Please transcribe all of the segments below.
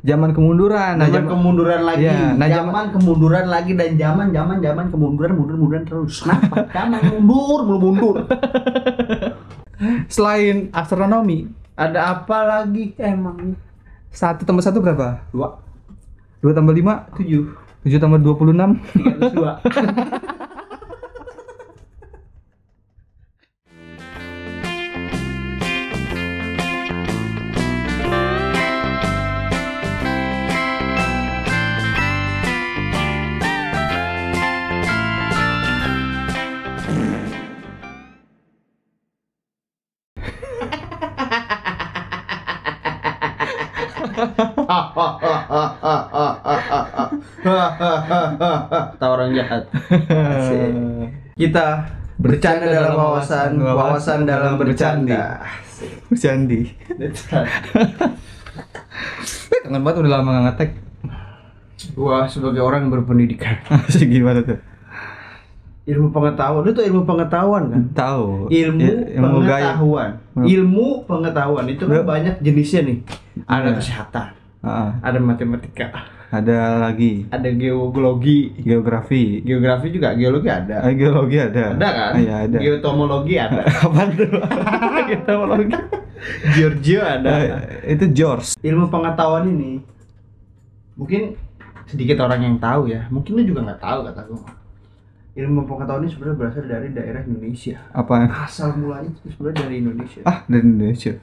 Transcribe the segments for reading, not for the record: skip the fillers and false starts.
zaman kemunduran. Zaman kemunduran lagi. Ya, zaman kemunduran lagi dan zaman kemunduran terus. Kenapa? Zaman mundur. Selain astronomi, Ada apa lagi emang? 1 tambah 1 berapa? 2 2 tambah 5? 7 7 tambah 26? 302. Kata orang jahat. Asik. Kita bercanda dalam wawasan dalam bercanda. Bercandi. Kangen banget udah lama nggak ngetek. Gua sebagai orang berpendidikan, Asik gimana tuh? ilmu pengetahuan, lu tuh ilmu pengetahuan kan? Tahu. Ilmu gaya. pengetahuan. Ilmu pengetahuan itu kan banyak jenisnya nih. Ada Iya. kesehatan, Ah, ada matematika, ada lagi ada geologi. geografi. Geografi juga, geologi ada. Geologi ada. Ada kan? Iya, ada. Geotomologi ada. Apaan tuh? Geotomologi. Georgia ada. Itu George. Ilmu pengetahuan ini mungkin sedikit orang yang tahu ya. Mungkin lu juga nggak tahu kata gue. Ilmu pengetahuan ini sebenarnya berasal dari daerah Indonesia. Apa? Asal mulanya itu sebenarnya dari Indonesia. Dari Indonesia.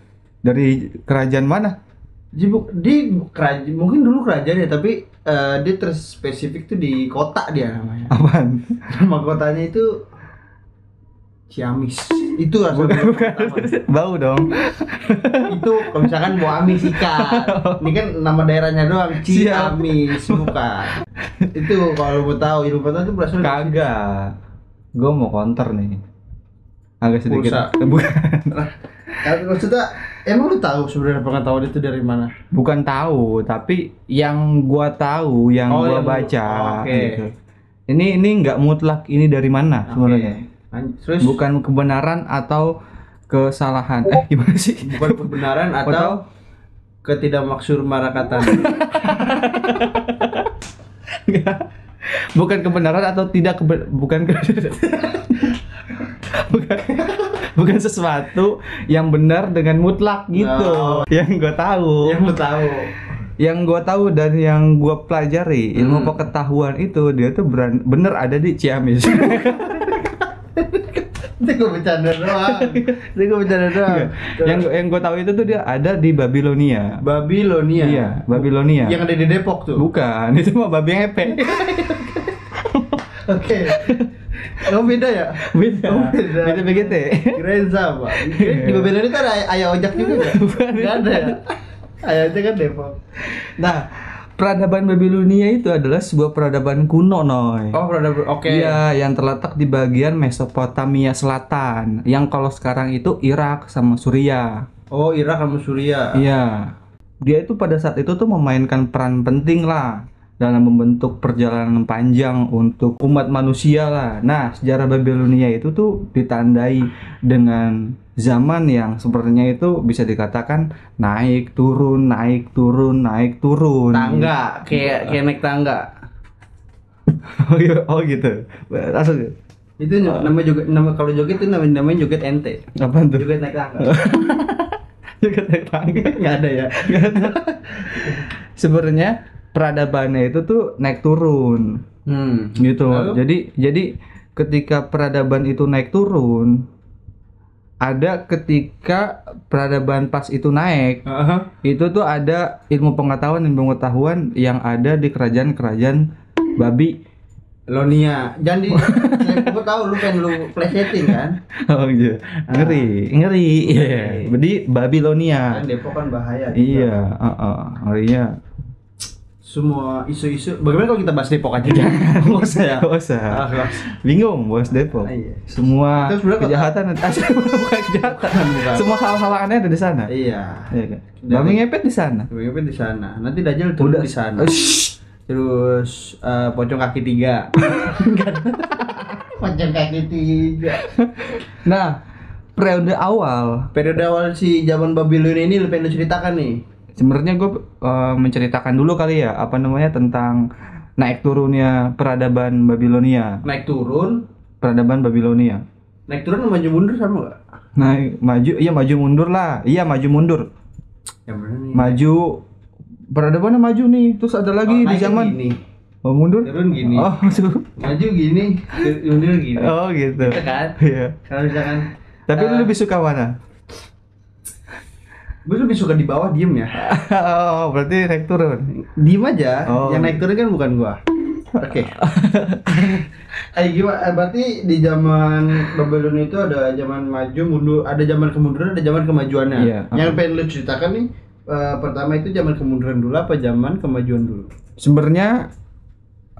Dari kerajaan mana? Di kerajaan, mungkin dulu kerajaan ya, tapi dia terspesifik tuh di kota dia namanya. Apaan? Nama kotanya itu Ciamis. Itu asal Bau dong. itu kalau misalkan mau amis ikan. Ini kan nama daerahnya doang, Ciamis, bukan. Itu kalau mau tahu ilmu pengetahuan itu berasal dari Kagak. Gue mau counter nih. Agak sedikit. Pulsa. Bukan. Tapi maksudnya emang lu tahu sebenarnya pengetahuan itu dari mana? Bukan tahu, tapi yang gua tahu, yang Oh, gua yang baca. oke. Gitu. Ini nggak mutlak ini dari mana sebenarnya. Terus Bukan kebenaran atau kesalahan. Gimana sih? bukan kebenaran atau ketidakmaksudmarakatan. Nggak. Bukan kebenaran atau tidak bukan bukan sesuatu yang benar dengan mutlak gitu. No. Yang gue tahu. Yang lu tahu. Yang gue tahu dan yang gue pelajari ilmu pengetahuan itu dia tuh bener ada di Ciamis. Itu gue bercanda doang. Yang gue tahu itu tuh dia ada di Babilonia. Babilonia. Iya, Babilonia. Yang ada di Depok tuh. Bukan, itu mah babi ngepet. Oke. Oh beda ya? Beda. Oh, beda. Beda begitu. Kirain sama. Di Babilonia itu ada ayah ojek juga nggak? Nggak ada ya? Ayah ojek kan Depok. Nah, peradaban Babilonia itu adalah sebuah peradaban kuno, Noy. Oh peradaban, oke. Iya, yang terletak di bagian Mesopotamia Selatan. Yang kalau sekarang itu Irak sama Suriah. Oh Irak sama Suriah. Iya. Dia itu pada saat itu tuh memainkan peran penting lah dalam membentuk perjalanan panjang untuk umat manusia lah. Nah, sejarah Babilonia itu tuh ditandai dengan zaman yang sepertinya itu bisa dikatakan naik turun, naik turun, naik turun. Tangga, kayak naik tangga. Oh gitu. Langsung. Itu nama kalau joget itu namanya joget ente. Apaan tuh? Joget naik tangga. Joget naik tangga. Nggak ada ya. Sebenarnya peradabannya itu tuh naik turun. Gitu. Lalu? Jadi ketika peradaban itu naik turun, ada ketika peradaban pas itu naik, itu tuh ada ilmu pengetahuan yang ada di kerajaan Lonia. Jangan di gue tahu lu pengen lu plesetin kan. Oh iya. Ngeri. Iya. Jadi Babilonia. Kan Depok kan bahaya. Iya, ngerinya. Semua isu-isu. Bagaimana kalau kita bahas Depok aja? Nggak usah ya. Nggak usah. Bingung bos Depok. Iya. Semua Itu sebenarnya kejahatan bukan kejahatan. Bukan. Semua hal-hal aneh ada di sana. Iya. Iya kan. Babi ngepet di sana. Babi di sana. Nanti Dajjal turun di sana. Terus pocong kaki 3. Pocong kaki 3. Nah, periode awal si zaman Babilonia ini lu pengen lu ceritakan nih. sebenarnya gue menceritakan dulu kali ya apa namanya tentang naik turunnya peradaban Babilonia. Naik turun, Peradaban Babilonia. naik turun sama maju mundur sama nggak? Naik maju, iya maju mundur lah. Iya maju mundur. Yang mana nih? Maju peradabannya maju nih. Terus ada lagi di naik zaman gini, oh, mundur. turun gini, Oh, maju gini, mundur gini. oh gitu. Gitu kan? Iya. Kalau misalkan, Tapi lu lebih suka mana? gue lebih suka di bawah diem ya. Oh, berarti naik turun. Diem aja. Oh. Yang naik turun kan bukan gua. Oke. Gimana? Berarti di zaman Babylon itu ada zaman maju mundur, ada zaman kemunduran, ada zaman kemajuannya. Iya. Yang pengen lu ceritakan nih, pertama itu zaman kemunduran dulu apa zaman kemajuan dulu? Sebenarnya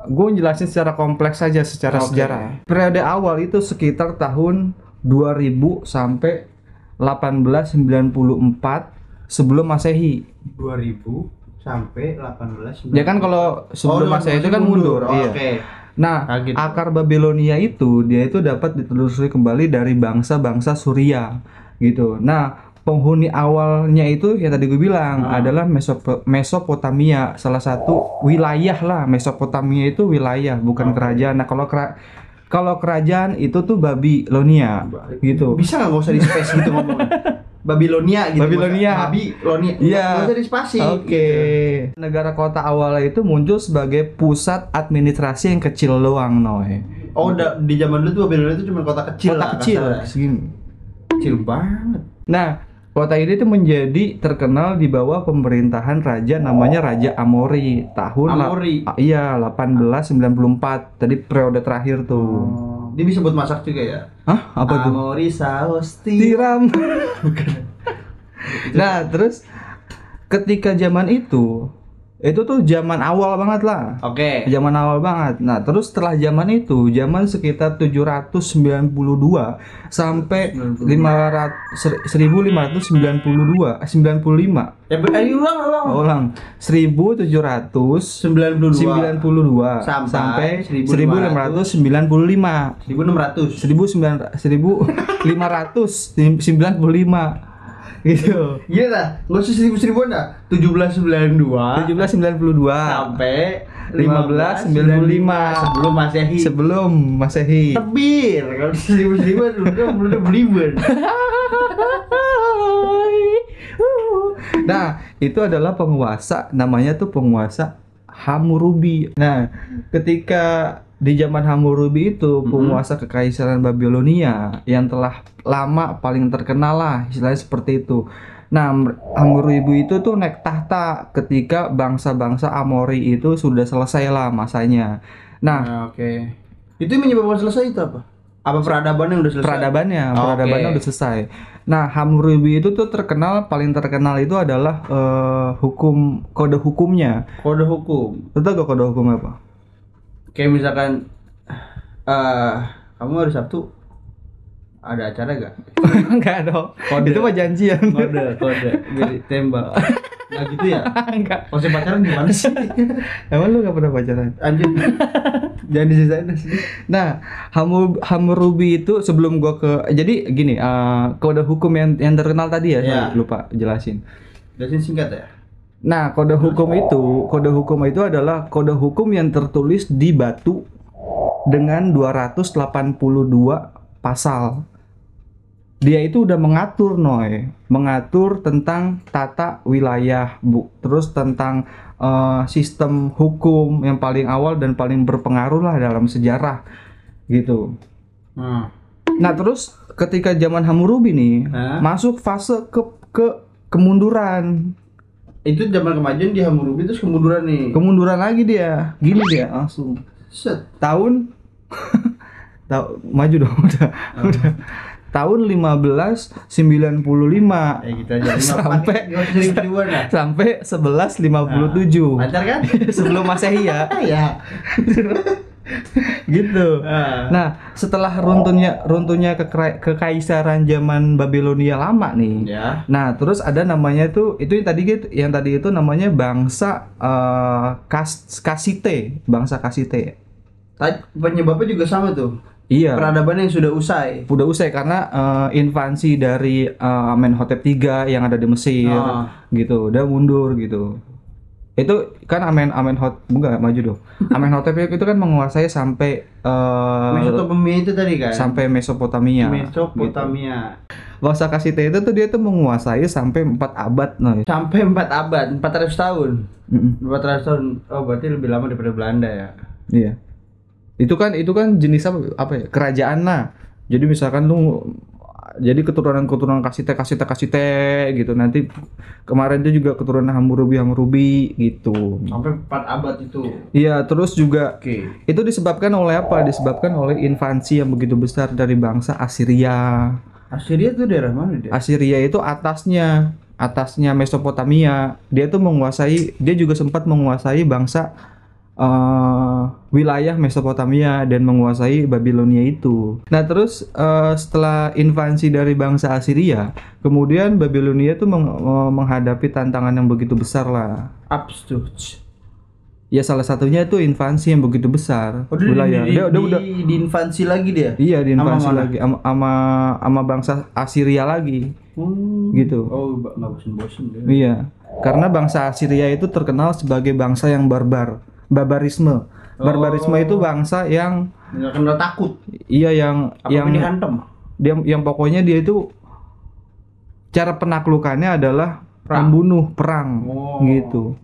gue jelasin secara kompleks saja secara Oke. sejarah. Periode awal itu sekitar tahun 2000 sampai 1894 sebelum Masehi. 2000 sampai 18. Ya kan kalau sebelum Masehi itu kan mundur. Oh, Iya. Oke. Nah, Gitu. akar Babilonia itu dia itu dapat ditelusuri kembali dari bangsa-bangsa Suria gitu. Nah, penghuni awalnya itu ya tadi gue bilang adalah Mesopotamia, salah satu wilayah lah. Mesopotamia itu wilayah, bukan kerajaan. Nah, kalau kerajaan itu tuh Babilonia gitu. Bisa nggak usah di space gitu ngomongnya? Babilonia gitu. Babilonia. Babilonia. Iya. Nggak usah di spasi. Oke. Gitu. Negara kota awalnya itu muncul sebagai pusat administrasi yang kecil doang, Noe. Oh, di zaman dulu tuh Babilonia itu cuma kota kecil Kota lah, kecil kasarnya. segini. Kecil banget. Nah, kota ini tuh menjadi terkenal di bawah pemerintahan raja namanya Raja Amori tahun Amori. Iya, 1894. Tadi periode terakhir tuh. Dia bisa buat masak juga ya? Hah? Apa tuh? Amori saus Tiram. Nah, terus ketika zaman itu tuh zaman awal banget lah. Oke. Zaman awal banget. Nah, terus setelah zaman itu, zaman sekitar 792 sampai 1592, 95. Ya, ayo ulang. Ulang. 1792 sampai 1595. 1600. 1595 gitu. Iya dah, nggak usah 1000-1000 dah. 1792 1792 sampai 1595 sebelum Masehi. sebelum Masehi. Tebir, kalau 1000-1000 udah beliben. Nah, itu adalah penguasa, namanya tuh penguasa Hammurabi. Nah, ketika di zaman Hammurabi itu penguasa kekaisaran Babilonia yang telah lama paling terkenal lah, istilahnya seperti itu. Nah, Hammurabi itu tuh naik tahta ketika bangsa-bangsa Amori itu sudah selesai lah masanya. Nah, Oke. Itu yang menyebabkan selesai itu apa? Apa peradabannya udah selesai? peradabannya udah selesai. Nah, Hammurabi itu tuh paling terkenal itu adalah kode hukumnya. Kode hukum. Lu tau gak kode hukum apa? Kayak misalkan kamu hari Sabtu ada acara gak? Enggak dong. Kode. Itu mah janjian. Kode biar tembak. Nah gitu ya? Enggak. Konsep pacaran gimana sih? Emang lu gak pernah pacaran? Anjir. Jangan disisain sih. Nah, Hammurabi itu sebelum gua jadi gini, kode hukum yang terkenal tadi ya, Ya. saya lupa jelasin. Jelasin singkat ya? Nah, kode hukum itu adalah kode hukum yang tertulis di batu dengan 282 pasal. Dia itu udah mengatur tentang tata wilayah, terus tentang sistem hukum yang paling awal dan paling berpengaruh lah dalam sejarah gitu. Nah, terus ketika zaman Hammurabi nih masuk fase ke kemunduran. Itu zaman kemajuan di Hammurabi terus kemunduran nih. Kemunduran lagi dia. Gini dia langsung. Set. Tahun maju dong udah. Tahun 1595 Gitu aja. sampai 1157. Lancar kan? Sebelum Masehi ya. Ya. Gitu. Nah, setelah runtuhnya kekaisaran zaman Babilonia lama nih. Ya. Nah, terus ada namanya tuh yang tadi itu namanya bangsa bangsa Kasite. Penyebabnya juga sama tuh. Iya. Peradaban yang sudah usai. Udah usai karena invasi dari Amenhotep III yang ada di Mesir gitu, udah mundur gitu. Itu kan Amenhotep enggak maju dong. Amenhotep itu kan menguasai sampai Mesopotamia itu tadi kan. sampai Mesopotamia. Mesopotamia. Bangsa Kassite itu tuh dia tuh menguasai sampai 4 abad nah. Sampai 4 abad, 400 tahun. Mm-mm. 400 tahun. Oh, berarti lebih lama daripada Belanda ya. Iya. Itu kan jenis apa ya? Kerajaan lah. Jadi misalkan lu jadi keturunan Kassite gitu. Nanti kemarin itu juga keturunan Hammurabi gitu. Sampai 4 abad itu. Iya, terus juga Oke. itu disebabkan oleh apa? Disebabkan oleh invasi yang begitu besar dari bangsa Assyria. Assyria itu daerah mana dia? Assyria itu atasnya Mesopotamia. Dia juga sempat menguasai bangsa wilayah Mesopotamia dan menguasai Babilonia itu. Nah terus setelah invasi dari bangsa Assyria, kemudian Babilonia itu menghadapi tantangan yang begitu besar lah. Upstairs. Ya salah satunya itu invasi yang begitu besar wilayah. Dia udah diinvasi lagi dia. iya diinvasi Sama mana? lagi sama bangsa Assyria lagi. Gitu. Oh, nggak bosen-bosen deh. Iya, karena bangsa Assyria itu terkenal sebagai bangsa yang barbarisme. Barbarisme itu bangsa yang Nggak kenal takut. iya yang Dihantam. yang pokoknya dia itu cara penaklukannya adalah Perang. membunuh, perang gitu.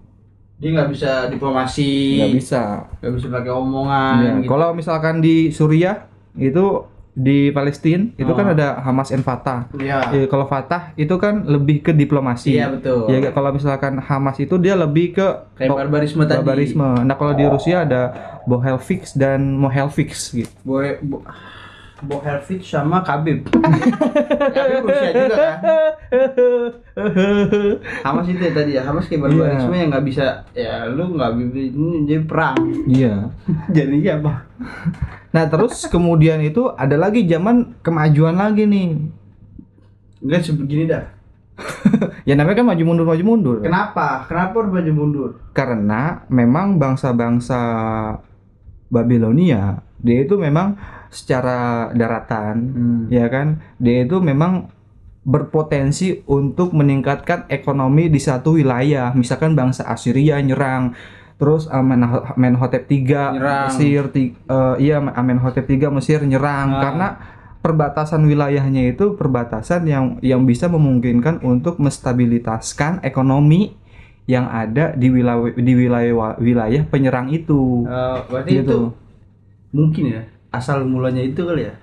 Dia nggak bisa diplomasi. Nggak bisa. Nggak bisa pakai omongan. Iya, Gitu. kalau misalkan di Suriah itu di Palestina itu kan ada Hamas and Fatah. Iya. Kalau Fatah itu kan lebih ke diplomasi. Iya, betul. Ya kalau misalkan Hamas itu dia lebih ke Kayak barbarisme tadi. barbarisme. Nah kalau di Rusia ada Bohelfix dan Mohelfix gitu. Bohelvich sama Khabib. Khabib Rusia juga kan. Hamas itu ya tadi ya. Hamas kayak barbarisme yang nggak bisa. Ya lu nggak ini jadi perang. Iya. Jadi apa? Nah terus kemudian itu ada lagi zaman kemajuan lagi nih. Enggak sebegini dah. Ya namanya kan maju mundur. Kenapa? Kenapa harus maju mundur? Karena memang bangsa-bangsa Babilonia dia itu memang secara daratan ya kan dia itu memang berpotensi untuk meningkatkan ekonomi di satu wilayah. Misalkan bangsa Assyria nyerang, terus Amenhotep III Mesir Amenhotep III Mesir nyerang karena perbatasan wilayahnya itu perbatasan yang bisa memungkinkan untuk menstabilitaskan ekonomi yang ada di wilayah penyerang itu. Berarti Gitu. itu mungkin ya asal mulanya itu kali ya.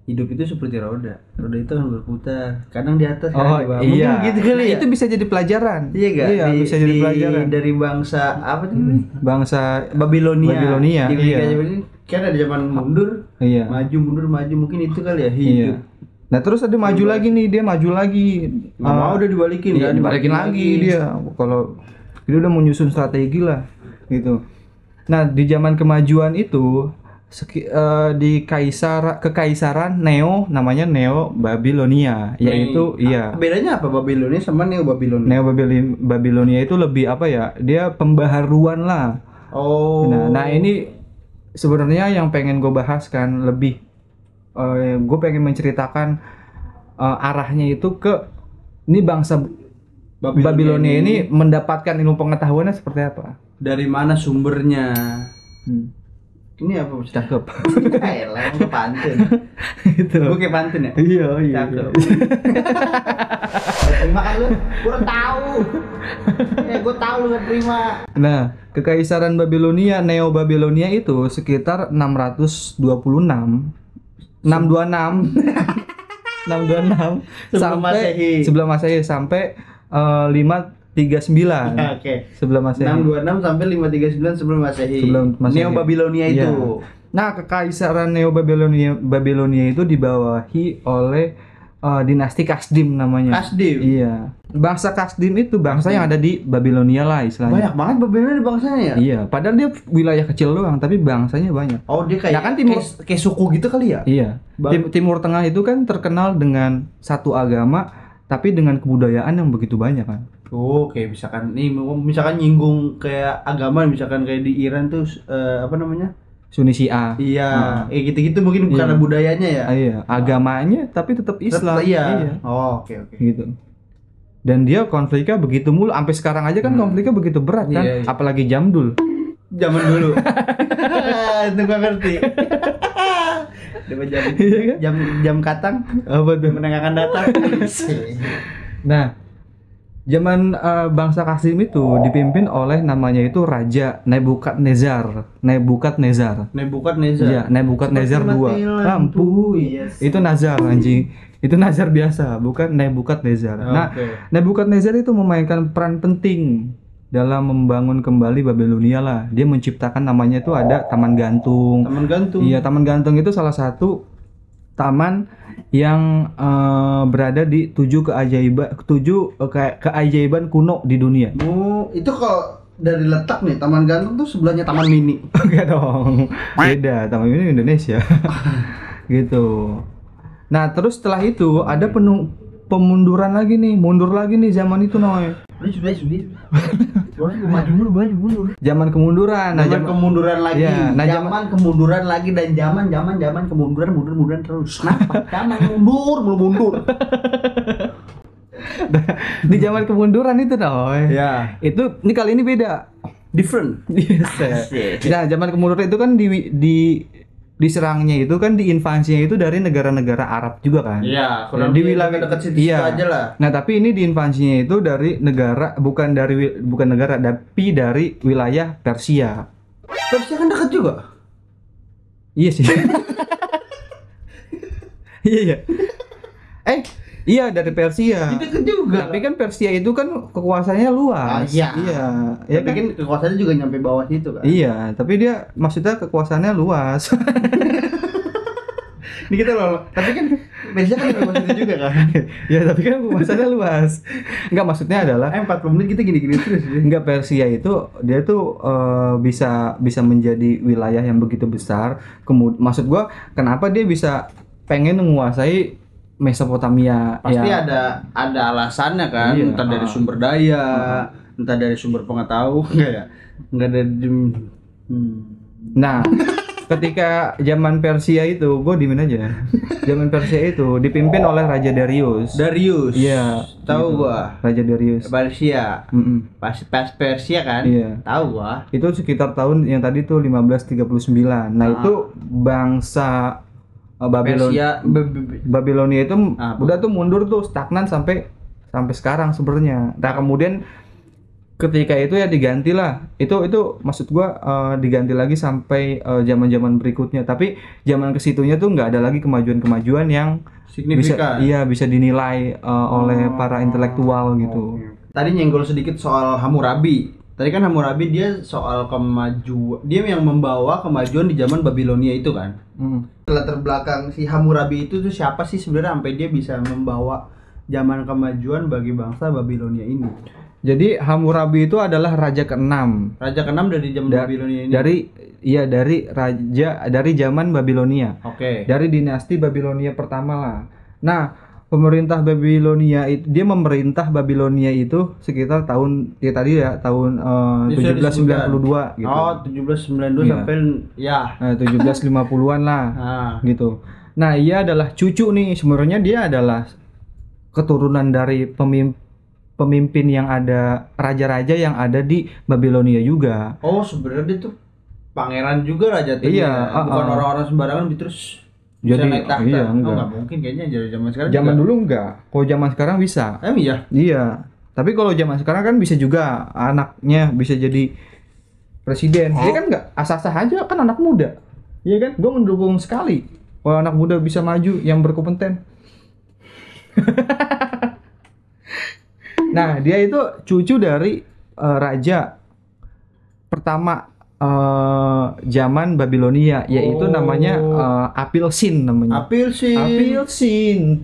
Hidup itu seperti roda itu kan berputar, kadang di atas kadang di bawah. Iya. Mungkin gitu kali ya. Itu bisa jadi pelajaran. Iya gak? Iya, bisa jadi pelajaran. Dari bangsa apa tuh? Bangsa Babilonia. Di iya. Kan ada zaman mundur, Iya. maju mungkin itu kali ya hidup. Iya. Nah terus ada maju lagi nih, dia maju lagi. Nggak mau udah dibalikin Iya, kan? dibalikin lagi dia. Kalau dia udah menyusun strategi lah gitu. Nah di zaman kemajuan itu di kekaisaran Neo namanya Neo Babilonia, yaitu bedanya apa Babilonia sama Neo Babilonia? Neo Babilonia itu lebih apa ya, dia pembaharuan lah. Nah ini sebenarnya yang pengen gue bahas kan lebih gue pengen menceritakan arahnya itu ke ini bangsa Babilonia ini mendapatkan ilmu pengetahuannya seperti apa, dari mana sumbernya. Ini apa? Cakep. Elah, emang pantun. Itu. Gue kayak pantun ya? Iya. Cakep. Terima kan lu? Gue tahu. Gue tahu lu gak terima. Nah, kekaisaran Babilonia, Neo Babilonia itu sekitar 626 sebelum Masehi sampai 539. Oke. Sebelum Masehi. 626 sampai 539 sebelum Masehi. Neo Babilonia itu. Iya. Nah, kekaisaran Neo Babilonia itu dibawahi oleh dinasti Kasdim namanya. Kasdim. Iya. Bangsa Kasdim itu bangsa yang ada di Babilonia lah istilahnya. Banyak banget Babilonia di bangsanya ya? Iya, padahal dia wilayah kecil doang tapi bangsanya banyak. Oh, dia kayak Nah, kan kayak suku gitu kali ya? Iya. Timur Tengah itu kan terkenal dengan satu agama tapi dengan kebudayaan yang begitu banyak kan. Oh, kayak misalkan nyinggung kayak agama, misalkan kayak di Iran tuh apa namanya? Sunni Syiah. Iya, gitu-gitu mungkin karena budayanya ya. Iya, agamanya tapi tetap Islam. Iya. Oh, oke. Gitu. Dan dia konfliknya begitu mulu, sampai sekarang aja kan konfliknya begitu berat kan, Iya. apalagi Jamdul. Zaman dulu. Itu gua ngerti. Jam katang. Apa tuh? Menengahkan datang. Nah, zaman bangsa Kasim itu dipimpin oleh namanya itu Raja Nebukadnezar. Nebukadnezar. Iya, Nebukadnezar II. Lampu. Yes. Itu Nazar anjing. Itu Nazar biasa, bukan Nebukadnezar. Nah, Nebukadnezar itu memainkan peran penting dalam membangun kembali Babilonia lah. Dia menciptakan namanya itu ada Taman Gantung. Taman Gantung. Iya, Taman Gantung itu salah satu taman yang berada di 7 keajaiban kuno di dunia. Oh, itu kalau dari letak nih Taman Gantung tuh sebelahnya Taman Mini. Enggak dong. Beda, Taman Mini Indonesia. Gitu. Nah, terus setelah itu ada pemunduran lagi nih, mundur lagi nih zaman itu Noy. Zaman kemunduran. Zaman kemunduran lagi. Ya, nah, zaman kemunduran lagi dan zaman kemunduran terus. Kenapa? Zaman mundur. Di zaman kemunduran itu Noy. Ya. Itu kali ini beda. Different. Yes. Nah, zaman kemunduran itu kan diserangnya itu kan diinvasinya itu dari negara-negara Arab juga kan. Iya, kurang di wilayah dekat situ aja lah. Nah, tapi ini diinvasinya itu dari negara bukan negara tapi dari wilayah Persia. Persia kan dekat juga. Iya sih. Iya. Iya dari Persia. Itu juga. Tapi kan Persia itu kan kekuasaannya luas. Iya. Ya tapi kan kekuasaannya juga nyampe bawah situ kan. Iya, tapi dia maksudnya kekuasaannya luas. Ini kita loh. Tapi kan Persia kan bawah situ juga kan. Ya, tapi kan kekuasaannya luas. Enggak, maksudnya adalah 40 menit kita gini-gini terus ya. Enggak, Persia itu dia tuh bisa menjadi wilayah yang begitu besar. Maksud gua kenapa dia bisa pengen menguasai Mesopotamia? Pasti ya. ada alasannya kan. Iya. Entah dari sumber daya, entah dari sumber pengetahuan. Enggak ada Nah, ketika zaman Persia itu, gue dimin aja. Zaman Persia itu dipimpin oleh Raja Darius. Iya, tahu gitu. gua. Raja Darius. Persia. Pas Persia kan? Iya. Tahu gua. Itu sekitar tahun yang tadi tuh 1539. Nah, itu bangsa Babilonia itu udah tuh mundur tuh, stagnan sampai sekarang sebenarnya. Nah, kemudian ketika itu ya digantilah. Itu maksud gua diganti lagi sampai zaman-zaman berikutnya. Tapi zaman kesitunya tuh nggak ada lagi kemajuan-kemajuan yang signifikan. Bisa dinilai oleh para intelektual gitu. Tadi nyenggol sedikit soal Hammurabi. Tadi kan Hammurabi dia soal kemajuan, dia yang membawa kemajuan di zaman Babilonia itu kan. Latar belakang si Hammurabi itu tuh siapa sih sebenarnya sampai dia bisa membawa zaman kemajuan bagi bangsa Babilonia ini? Jadi Hammurabi itu adalah raja ke-6. Raja ke-6 dari zaman Babilonia ini. Dari zaman Babilonia. Oke. Dari dinasti Babilonia pertama lah. Nah, pemerintah Babilonia itu dia memerintah Babilonia itu sekitar tahun 1792 gitu. Oh, 1792 sampai ya 1750-an lah. Gitu. Nah, ia adalah cucu nih, sebenarnya dia adalah keturunan dari pemimpin yang ada, raja-raja yang ada di Babilonia juga. Oh, sebenarnya dia tuh pangeran juga raja tuh. Iya, bukan orang-orang sembarangan terus jadi naik tahta. Iya, enggak. Nggak mungkin kayaknya dari zaman sekarang. Zaman juga. dulu enggak. Kalau zaman sekarang bisa. Iya. Iya. Tapi kalau zaman sekarang kan bisa juga anaknya bisa jadi presiden. Dia kan enggak asah-asah aja, kan anak muda. Iya kan? Gue mendukung sekali kalau anak muda bisa maju yang berkompeten. Nah, dia itu cucu dari raja pertama zaman Babilonia, yaitu namanya Apilsin namanya. Apilsin.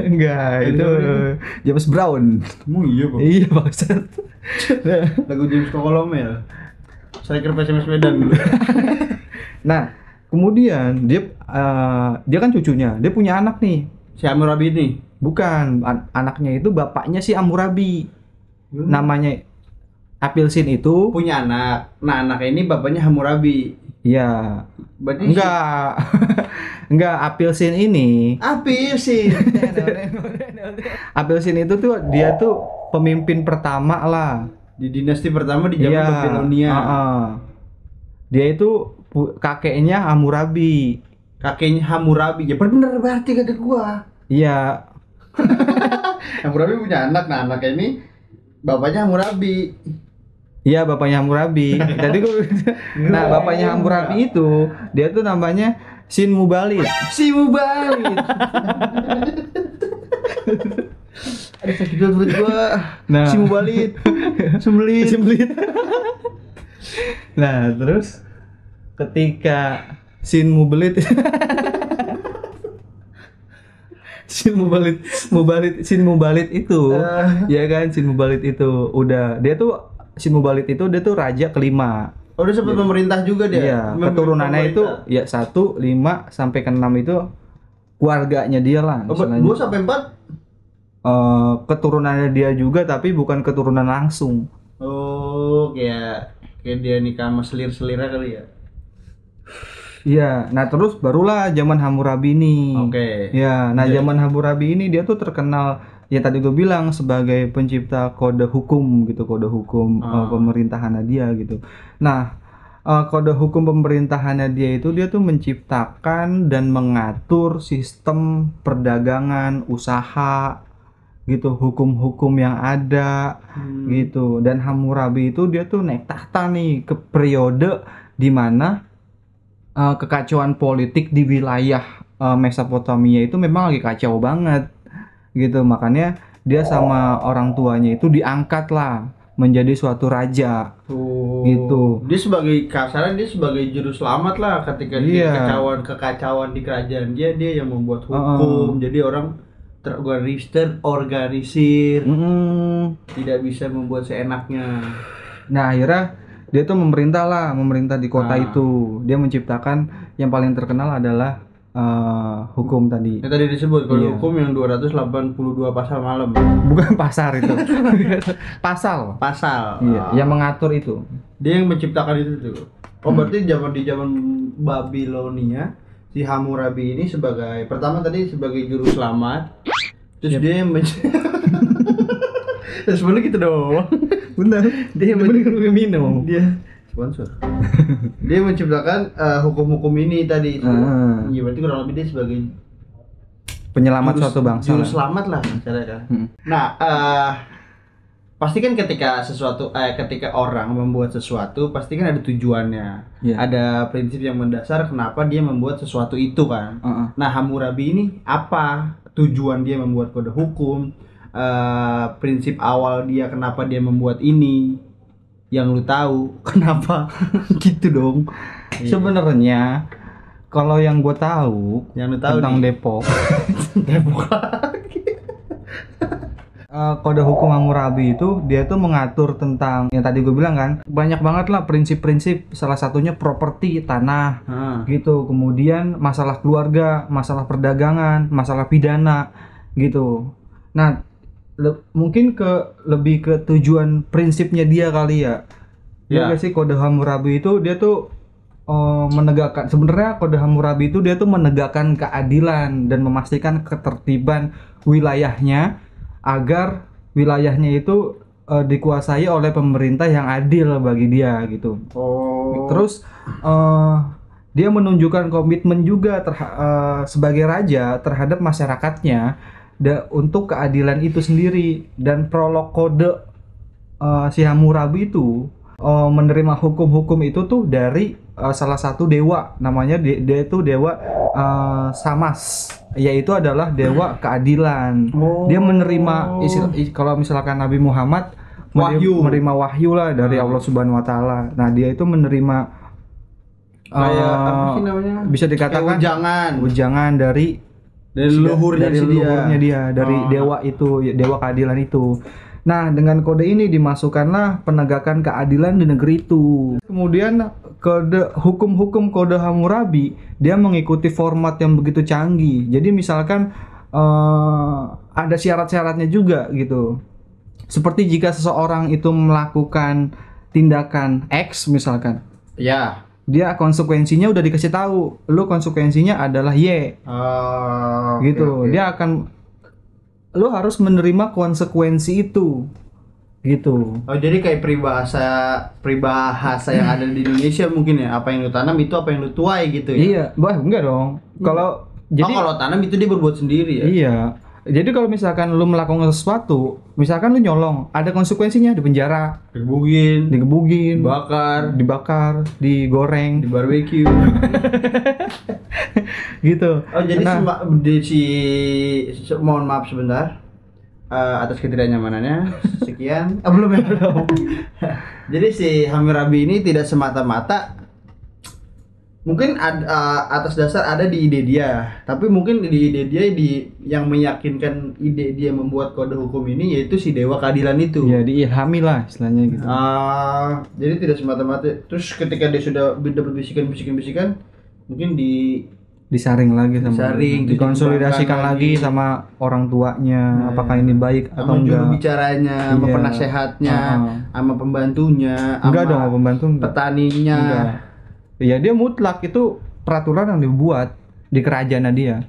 Enggak, itu James Brown. Iya, Bang. Iya, bangsat. Lagu James Kolomel. Striker PSMS Medan dulu. Nah, kemudian dia kan cucunya, dia punya anak nih. Si Hammurabi ini. Bukan, anaknya itu bapaknya si Hammurabi. Namanya Apelsin itu punya anak. Nah, anaknya ini bapaknya Hammurabi. ya Berarti enggak enggak Apelsin ini. Apelsin. Apelsin itu tuh dia tuh pemimpin pertama lah Di dinasti pertama di zaman iya Babilonia. Dia itu kakeknya Hammurabi. Kakeknya Hammurabi. Ya bener berarti kata gua. Iya. Hammurabi punya anak. Nah, anaknya ini bapaknya Hammurabi. Iya, bapaknya Hammurabi. Tadi gua nah, bapaknya Hammurabi itu dia tuh namanya Sin Mubalid. Si Mubalid. Ada sakit perut gua. Nah, Si Mubalid. Sembelit. Nah, terus ketika Sin Mubalid Sin Mubalid itu ya kan, Sin Mubalid itu udah Sin Mubalid itu dia tuh raja kelima. Oh, dia sempat pemerintah juga dia. Iya, keturunannya itu ya 1, 5 sampai ke 6 itu keluarganya dia lah. 2 sampai 4. Keturunannya dia juga tapi bukan keturunan langsung. Oh, kayak dia nikah sama selir-selirnya kali ya. Iya, nah terus barulah zaman Hammurabi ini. Oke. Ya, nah zaman Hammurabi ini dia tuh terkenal ya tadi gue bilang sebagai pencipta kode hukum gitu, kode hukum pemerintahannya dia gitu. Nah, kode hukum pemerintahannya dia tuh menciptakan dan mengatur sistem perdagangan, usaha gitu, hukum-hukum yang ada gitu. Dan Hammurabi itu dia tuh naik tahta nih ke periode di mana kekacauan politik di wilayah Mesopotamia itu memang lagi kacau banget gitu, makanya dia sama orang tuanya itu diangkat lah menjadi suatu raja gitu. Dia sebagai kasaran dia sebagai juru selamat lah ketika kekacauan di kerajaan dia yang membuat hukum. Jadi orang terorganisir tidak bisa membuat seenaknya. Nah, akhirnya dia tuh memerintah di kota itu. Dia menciptakan yang paling terkenal adalah hukum tadi. Yang tadi disebut kalau hukum yang 282 pasal malam. Bukan pasar itu. Pasal. Iya, yang mengatur itu. Dia yang menciptakan itu tuh. Oh, berarti di zaman Babilonia si Hammurabi ini pertama tadi sebagai juru selamat. Terus dia yang sebenarnya gitu dong. Benar. Dia minum. Dia sponsor. Dia menciptakan hukum-hukum ini tadi. Iya, berarti kurang lebih dia sebagai penyelamat suatu bangsa. Juru selamat lah misalnya. Nah, pasti kan ketika orang membuat sesuatu pasti kan ada tujuannya. Ada prinsip yang mendasar kenapa dia membuat sesuatu itu kan. Nah, Hammurabi ini apa tujuan dia membuat kode hukum? Prinsip awal dia kenapa dia membuat ini, yang lu tahu kenapa? Gitu dong. Sebenarnya kalau yang gue tahu tentang Depok kode hukum Hammurabi itu dia tuh mengatur tentang yang tadi gue bilang kan, banyak banget lah prinsip-prinsip, salah satunya properti tanah gitu, kemudian masalah keluarga, masalah perdagangan, masalah pidana gitu. Nah, mungkin lebih ke tujuan prinsipnya dia kali ya. Ya sih, kode Hammurabi itu dia tuh menegakkan, sebenarnya kode Hammurabi itu dia tuh menegakkan keadilan dan memastikan ketertiban wilayahnya agar wilayahnya itu dikuasai oleh pemerintah yang adil bagi dia gitu. Terus dia menunjukkan komitmen juga sebagai raja terhadap masyarakatnya untuk keadilan itu sendiri. Dan prolog kode si Hammurabi itu menerima hukum-hukum itu tuh dari salah satu dewa, namanya dia itu dewa Samas, yaitu adalah dewa keadilan. Dia menerima kalau misalkan Nabi Muhammad menerima wahyu lah dari Allah Subhanahu Wa Taala. Nah, dia itu menerima apa sih namanya? Bisa dikatakan ujangan dari leluhurnya dia dari dewa itu, dewa keadilan itu. Nah, dengan kode ini dimasukkanlah penegakan keadilan di negeri itu. Kemudian hukum-hukum kode Hammurabi dia mengikuti format yang begitu canggih. Jadi misalkan ada syarat-syaratnya juga gitu. Seperti jika seseorang itu melakukan tindakan X misalkan, Ya. dia konsekuensinya udah dikasih tahu, lu konsekuensinya adalah Y. Oh, Gitu. Dia akan, lu harus menerima konsekuensi itu. Gitu. Oh, jadi kayak peribahasa yang ada di Indonesia mungkin ya, apa yang lu tanam itu apa yang lu tuai gitu ya. Iya, enggak dong. Kalau jadi kalau tanam itu dia berbuat sendiri ya. iya. Jadi kalau misalkan lu melakukan sesuatu, misalkan lu nyolong, ada konsekuensinya, di penjara, digebugin, dibakar, digoreng, di barbecue. gitu. Oh, jadi mohon maaf sebentar. Atas ketidaknyamanannya. Sekian. Belum ya. Jadi si Hammurabi ini tidak semata-mata mungkin atas dasar ada di ide dia, tapi mungkin di ide dia yang meyakinkan ide dia membuat kode hukum ini yaitu si dewa keadilan itu. Ya, diilhami lah istilahnya gitu. Jadi tidak semata-mata. Terus ketika dia sudah dapat bisikan-bisikan, mungkin disaring lagi sama dikonsolidasikan lagi lagi sama orang tuanya, apakah ini baik atau sama enggak, juru bicaranya, sama penasehatnya, sama pembantunya, enggak sama dong, pembantu enggak. petaninya. Enggak. Ya dia mutlak, itu peraturan yang dibuat di kerajaannya dia.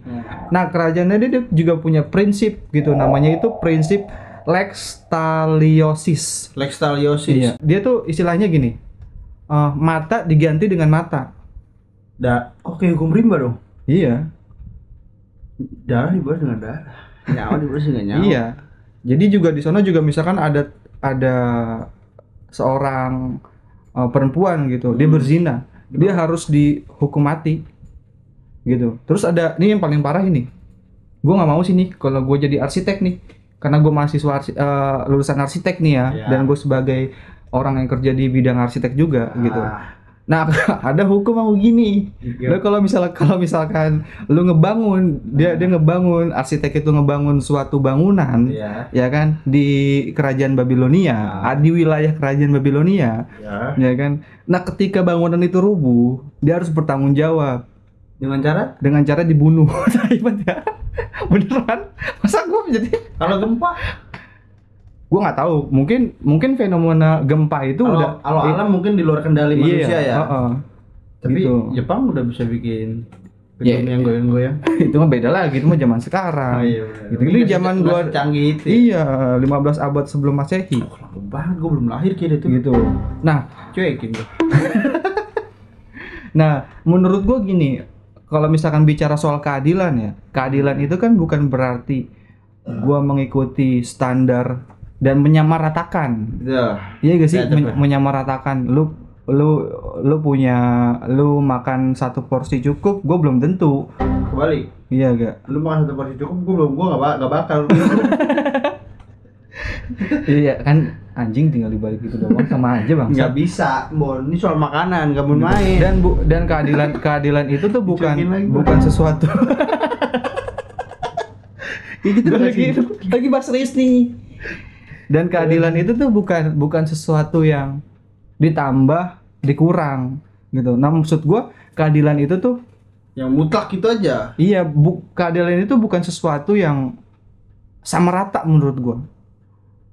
Nah, kerajaannya dia juga punya prinsip gitu, namanya itu prinsip lex taliosis. Iya. Dia tuh istilahnya gini, mata diganti dengan mata. Oke, hukum rimba dong. Iya. Darah dibalas dengan darah. Nyawa dibalas dengan nyawa. Iya. Jadi juga di sana juga misalkan ada seorang perempuan gitu, dia berzina, dia harus dihukum mati gitu. Terus ada nih yang paling parah ini, gue nggak mau sih nih kalau gue jadi arsitek nih, karena gue mahasiswa lulusan arsitek nih ya, dan gue sebagai orang yang kerja di bidang arsitek juga gitu. Nah, ada hukum yang begini. Lo kalau misalkan lu ngebangun, dia ngebangun, arsitek itu ngebangun suatu bangunan, ya kan, di kerajaan Babilonia, di wilayah kerajaan Babilonia, ya kan. Nah, ketika bangunan itu rubuh, dia harus bertanggung jawab. Dengan cara dibunuh. Beneran? Masa gue jadi kalau gempa? Gue nggak tahu, mungkin fenomena gempa itu udah alam mungkin di luar kendali manusia ya. Tapi gitu. Jepang udah bisa bikin gedung yang goyang-goyang. Itu mah beda lagi, itu mah zaman sekarang. Gitu zaman gua canggih itu. Iya, 15 abad sebelum Masehi. Lama banget, gua belum lahir kira itu. Gitu. Nah, cuekin gua. Nah, menurut gua gini, kalau misalkan bicara soal keadilan ya, keadilan itu kan bukan berarti gua mengikuti standar dan menyamaratakan. Iya gak sih? Menyamaratakan. Lu makan satu porsi cukup, gue belum tentu. Kebalik. Iya gak? Lu makan satu porsi cukup, gue gak bakal. Iya kan, anjing tinggal dibalik itu doang, sama aja bang. Nggak bisa, Bon. Ini soal makanan, nggak mau main. Dan keadilan itu tuh bukan sesuatu. Gitu lagi bahas serius nih. Dan keadilan itu tuh bukan sesuatu yang ditambah, dikurang gitu. Nah, maksud gua keadilan itu tuh yang mutlak itu aja. Iya, keadilan itu bukan sesuatu yang sama rata menurut gua.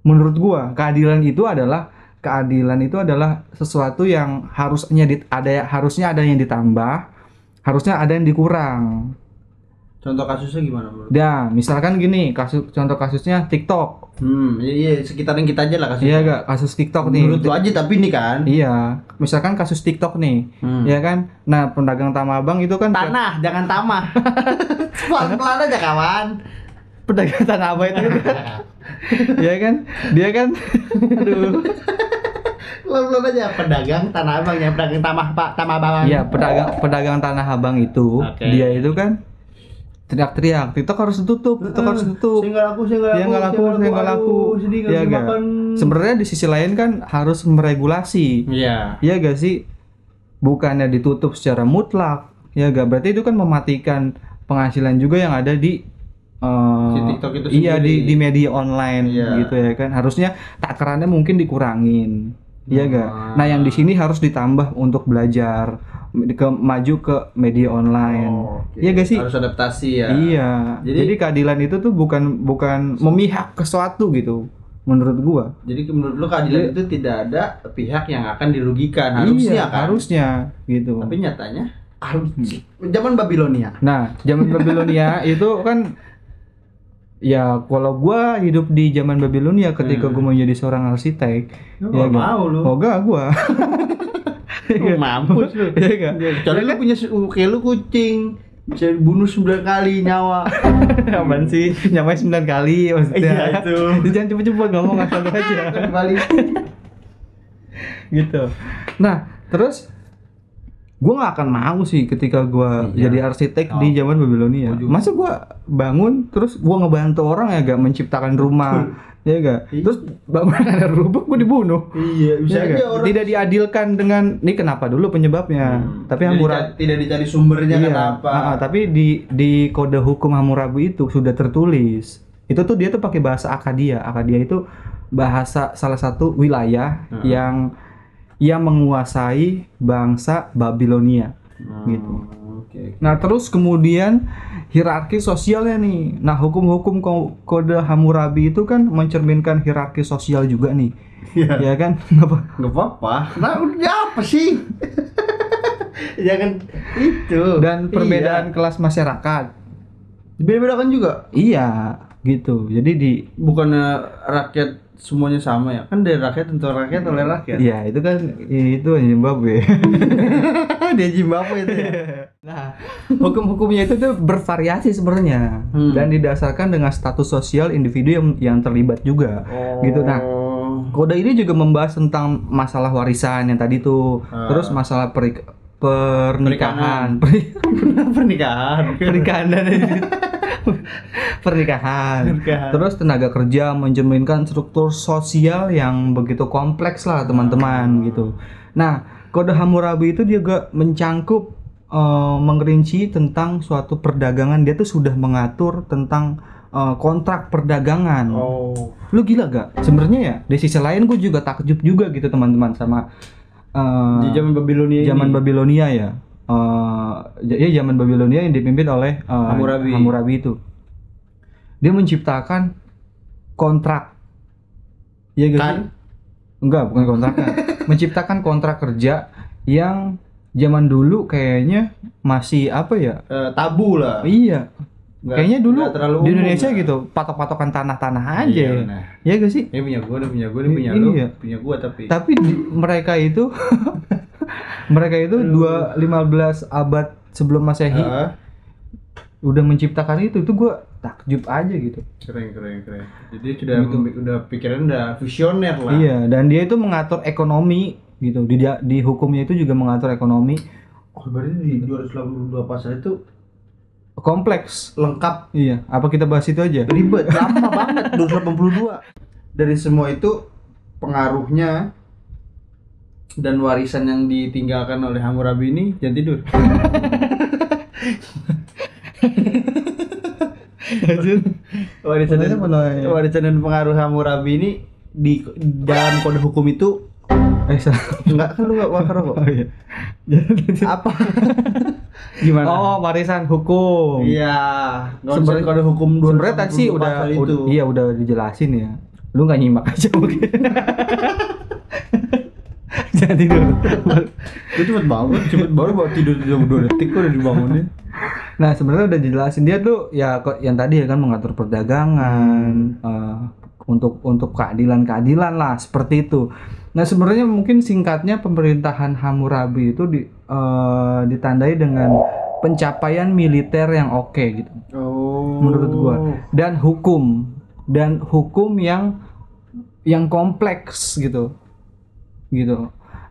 Menurut gua, keadilan itu adalah sesuatu yang harusnya ada yang ditambah, harusnya ada yang dikurang. Contoh kasusnya gimana menurut? Ya, misalkan gini, contoh kasusnya TikTok. Iya, sekitarin kita aja lah kasusnya. Iya gak, kasus TikTok nih. Menurut lu aja tapi ini kan. Iya, misalkan kasus TikTok nih, ya kan. Nah, pedagang Tanah Abang itu kan jangan tamah. Pelan-pelan aja kawan. Pedagang Tanah Abang itu kan, ya kan, dia kan, aduh. Pelan-pelan aja, pedagang Tanah Abang ya, pedagang Tanah Abang. Iya, pedagang Tanah Abang itu, dia itu kan teriak-teriak, TikTok harus ditutup. Saya nggak laku. Ya gak. Sebenarnya di sisi lain kan harus meregulasi. Iya. Iya gak sih? Bukannya ditutup secara mutlak. Ya gak. Berarti itu kan mematikan penghasilan juga yang ada di TikTok itu sendiri. Iya, di media online gitu ya kan. Harusnya takarannya mungkin dikurangin. Iya gak? Nah, yang di sini harus ditambah untuk belajar maju ke media online. Iya gak sih? Harus adaptasi ya. Iya. Jadi keadilan itu tuh bukan memihak ke suatu gitu. menurut gua. Jadi menurut lu keadilan itu tidak ada pihak yang akan dirugikan, harusnya kan? Harusnya gitu. Tapi nyatanya zaman Babilonia. Nah, zaman Babilonia itu kan ya kalau gua hidup di zaman Babilonia ketika gua menjadi seorang arsitek, ya mau lu. Enggak gua. Mampus lu. Iya enggak? Soalnya lu punya kayak lu kucing bisa bunuh 9 kali nyawa. Apaan sih? Nyamai 9 kali maksudnya. Iya itu. Jangan cepet-cepet ngomong asal aja. Kembali. Gitu. Nah, terus gue nggak akan mau sih ketika gue jadi arsitek di zaman Babilonia. Masa gue bangun terus gue ngebantu orang ya gak menciptakan rumah, ya gak? Terus bangunan ada rubuh gue dibunuh. Iya, bisa ya aja orang. Tidak diadilkan dengan ini kenapa dulu penyebabnya. Tapi Hammurabi tidak dicari sumbernya kenapa. Tapi di kode hukum Hammurabi itu sudah tertulis. Itu tuh dia tuh pakai bahasa Akkadia. Akkadia itu bahasa salah satu wilayah yang menguasai bangsa Babilonia gitu. Okay. Nah, terus kemudian hierarki sosialnya nih. Nah, hukum-hukum kode Hammurabi itu kan mencerminkan hierarki sosial juga nih. Ya kan? Enggak apa-apa. Nah, udah apa sih? Jangan itu. Dan perbedaan kelas masyarakat. Beda-bedakan juga. Iya, gitu. Jadi bukannya rakyat semuanya sama ya, kan dari rakyat untuk rakyat oleh rakyat. Iya, itu kan itu Zimbabwe. Dia Zimbabwe itu ya. Nah, hukum-hukumnya itu tuh bervariasi sebenarnya dan didasarkan dengan status sosial individu yang terlibat juga. Gitu. Nah, kode ini juga membahas tentang masalah warisan yang tadi tuh, terus masalah pernikahan. Terus tenaga kerja, mencerminkan struktur sosial yang begitu kompleks lah teman-teman gitu. Nah, kode Hammurabi itu juga mencangkup mengerinci tentang suatu perdagangan. Dia tuh sudah mengatur tentang kontrak perdagangan. Lu gila gak? Sebenarnya ya di sisi lain gue juga takjub juga gitu teman-teman sama di zaman Babilonia. Babilonia ya. Zaman Babilonia yang dipimpin oleh Hammurabi itu. Dia menciptakan kontrak. Ya kan? Enggak, bukan kontraknya. Menciptakan kontrak kerja yang zaman dulu kayaknya masih apa ya? Tabu lah. Iya. Kayaknya dulu di Indonesia lah. Gitu, patok-patokan tanah-tanah aja. Iya gak sih? Ya punya gua, punya lu, punya gua tapi. Tapi mereka itu 15 abad sebelum Masehi udah menciptakan itu gue takjub aja gitu. Keren. Jadi udah pikiran udah visioner lah. Iya, dan dia itu mengatur ekonomi gitu. Di hukumnya itu juga mengatur ekonomi. Berarti di 282 pasal itu kompleks, lengkap. Iya, apa kita bahas itu aja? Ribet, lama banget 282. Dari semua itu pengaruhnya dan warisan yang ditinggalkan oleh Hammurabi ini jangan tidur. Warisan dan pengaruh Hammurabi ini di dalam kode hukum itu enggak kan lu enggak wakar kok. Oh iya. Apa? Gimana? Oh, warisan hukum. Iya. Sebenarnya kode hukum sebenarnya tadi sih udah dijelasin ya. Lu enggak nyimak aja mungkin. Jangan tidur. Itu cepet banget baru tidur 2 detik kok udah dibangunin. Nah, sebenarnya udah dijelasin dia tuh ya yang tadi ya kan mengatur perdagangan, untuk keadilan lah seperti itu. Nah, sebenarnya mungkin singkatnya pemerintahan Hammurabi itu ditandai dengan pencapaian militer yang oke gitu. Menurut gua. Dan hukum yang kompleks gitu.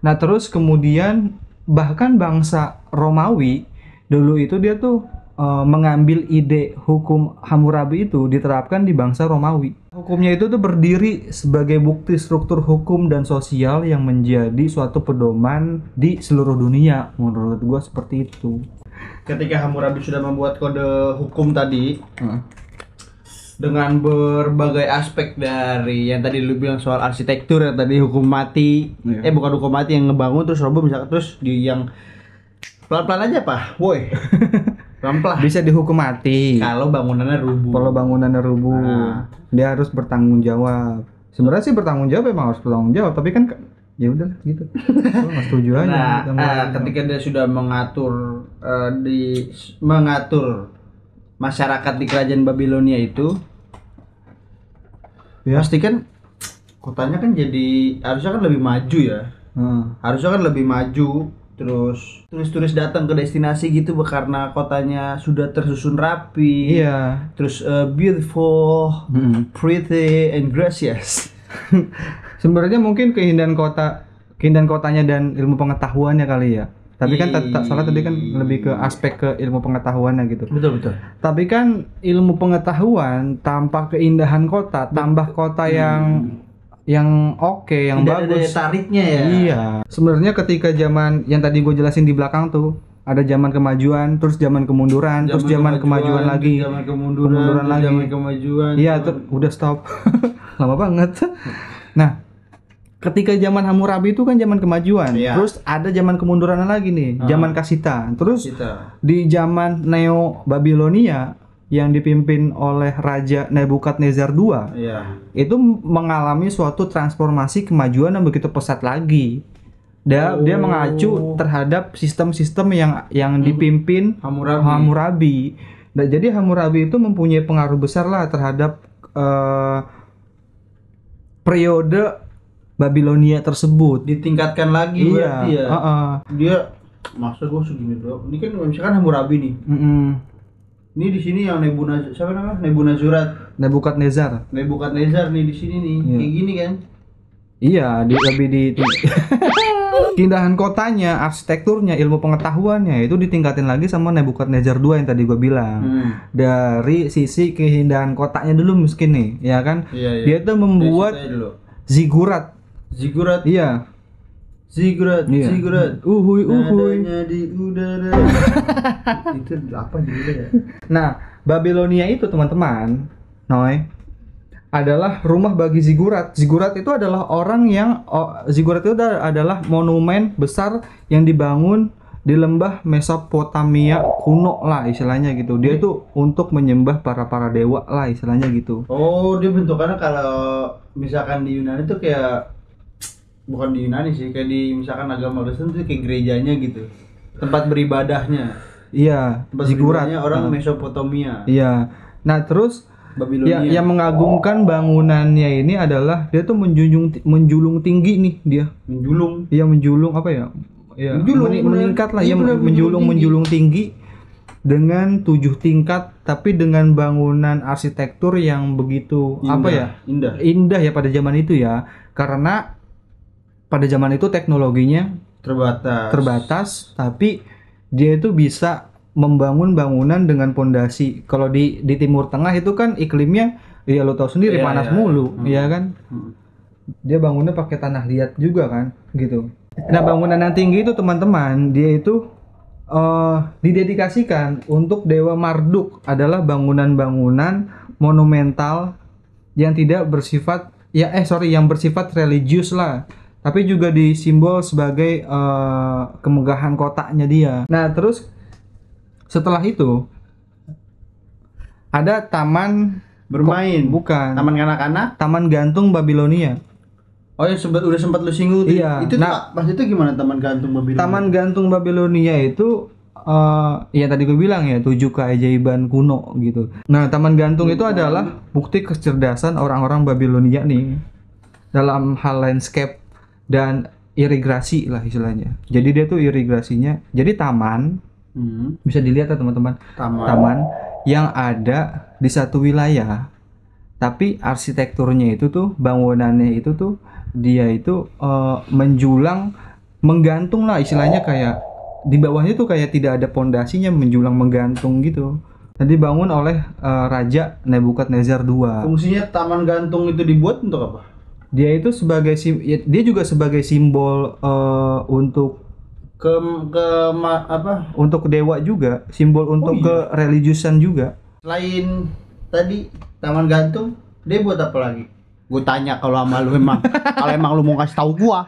Nah, terus kemudian bahkan bangsa Romawi dulu itu dia tuh mengambil ide hukum Hammurabi itu diterapkan di bangsa Romawi. Hukumnya itu tuh berdiri sebagai bukti struktur hukum dan sosial yang menjadi suatu pedoman di seluruh dunia. Menurut gua seperti itu. Ketika Hammurabi sudah membuat kode hukum tadi, dengan berbagai aspek dari yang tadi lu bilang soal arsitektur, yang tadi hukum mati, bukan hukum mati yang ngebangun terus roboh misalkan, terus di yang pelan-pelan aja Pak, woi. Pelan-pelan. Bisa dihukum mati. Kalau bangunannya rubuh. Dia harus bertanggung jawab. Sebenarnya sih bertanggung jawab, emang harus bertanggung jawab, tapi kan ya udah gitu. Gua nggak setuju aja. Ketika dia sudah mengatur masyarakat di kerajaan Babilonia itu, ya. pasti kan kotanya kan jadi harusnya kan lebih maju ya. Harusnya kan lebih maju, terus turis-turis datang ke destinasi gitu karena kotanya sudah tersusun rapi. Iya. Terus beautiful, pretty and gracious. Sebenarnya mungkin keindahan kotanya dan ilmu pengetahuannya kali ya. Tapi kan tak salah tadi kan lebih ke aspek ke ilmu pengetahuannya gitu. Betul. Tapi kan ilmu pengetahuan tanpa keindahan kota, tambah kota yang oke, yang tidak bagus. ada tariknya ya. Iya. Sebenarnya ketika zaman yang tadi gue jelasin di belakang tuh, ada zaman kemajuan, terus zaman kemunduran, terus zaman kemajuan lagi, zaman kemunduran lagi, zaman kemajuan. Iya, udah stop. Lama banget. Nah, ketika zaman Hammurabi itu kan zaman kemajuan, terus ada zaman kemunduran lagi nih, zaman Kasita. Terus di zaman Neo Babilonia yang dipimpin oleh Raja Nebukadnezar II, itu mengalami suatu transformasi kemajuan yang begitu pesat lagi. Dia mengacu terhadap sistem-sistem yang dipimpin Hammurabi. Nah, jadi Hammurabi itu mempunyai pengaruh besar lah terhadap periode Babilonia tersebut. Ditingkatkan lagi berarti ya. Dia maksud gua segini doang. Ini kan misalkan Hammurabi nih. Ini di sini yang Nebukadnezar nih di sini nih. Kayak gini kan. Iya, lebih di keindahan kotanya, arsitekturnya, ilmu pengetahuannya itu ditingkatin lagi sama Nebukadnezar II yang tadi gue bilang. Dari sisi keindahan kotanya dulu mungkin nih, ya kan? Dia tuh membuat zigurat. Iya. Zigurat. Uhuy. Nadanya di udara. Itu apa judulnya ya? Nah, Babilonia itu teman-teman, adalah rumah bagi zigurat. Zigurat itu adalah zigurat itu adalah monumen besar yang dibangun di lembah Mesopotamia kuno lah istilahnya gitu. Dia tuh untuk menyembah para dewa lah istilahnya gitu. Oh, dia bentukannya kalau misalkan di Yunani tuh kayak, bukan di Yunani sih, kayak di misalkan agama Kristen tuh kayak gerejanya gitu, tempat beribadahnya. Iya, tempat zigurat orang Mesopotamia. Iya. Nah, terus Babilonia. Yang mengagumkan bangunannya ini adalah dia tuh menjulung tinggi nih dia. Menjulung apa ya? Ya, meningkat lah ya, menjulung tinggi dengan 7 tingkat, tapi dengan bangunan arsitektur yang begitu indah ya pada zaman itu ya, karena pada zaman itu teknologinya terbatas, tapi dia itu bisa membangun bangunan dengan pondasi. Kalau di Timur Tengah itu kan iklimnya ya lo tahu sendiri, panas mulu, ya kan? Dia bangunnya pakai tanah liat juga kan, gitu. Nah, bangunan yang tinggi itu teman-teman, dia itu didedikasikan untuk Dewa Marduk, adalah bangunan-bangunan monumental yang tidak bersifat yang bersifat religius lah, tapi juga disimbol sebagai kemegahan kotanya dia. Nah, terus setelah itu ada taman bermain, bukan taman kanak-kanak, taman gantung Babilonia. Oh ya, udah sempat lu singgung. Iya. Itu pas itu gimana taman gantung Babilonia? Taman gantung Babilonia itu ya tadi gue bilang ya, 7 keajaiban kuno gitu. Nah, taman gantung itu adalah bukti kecerdasan orang-orang Babilonia nih dalam hal landscape dan irigasi lah istilahnya. Jadi dia tuh irigasinya, jadi taman bisa dilihat ya teman-teman, taman yang ada di satu wilayah, tapi arsitekturnya itu tuh, bangunannya itu tuh dia itu menjulang, menggantung lah istilahnya, kayak di bawahnya tuh kayak tidak ada pondasinya, menjulang menggantung gitu. Dan dibangun oleh Raja Nebukadnezar II. Fungsinya taman gantung itu dibuat untuk apa? Dia itu dia juga sebagai simbol untuk untuk dewa juga, simbol untuk kereligiusan juga. Selain tadi taman gantung, dia buat apa lagi? Gue tanya kalau sama lu emang kalau emang lu mau kasih tahu gua.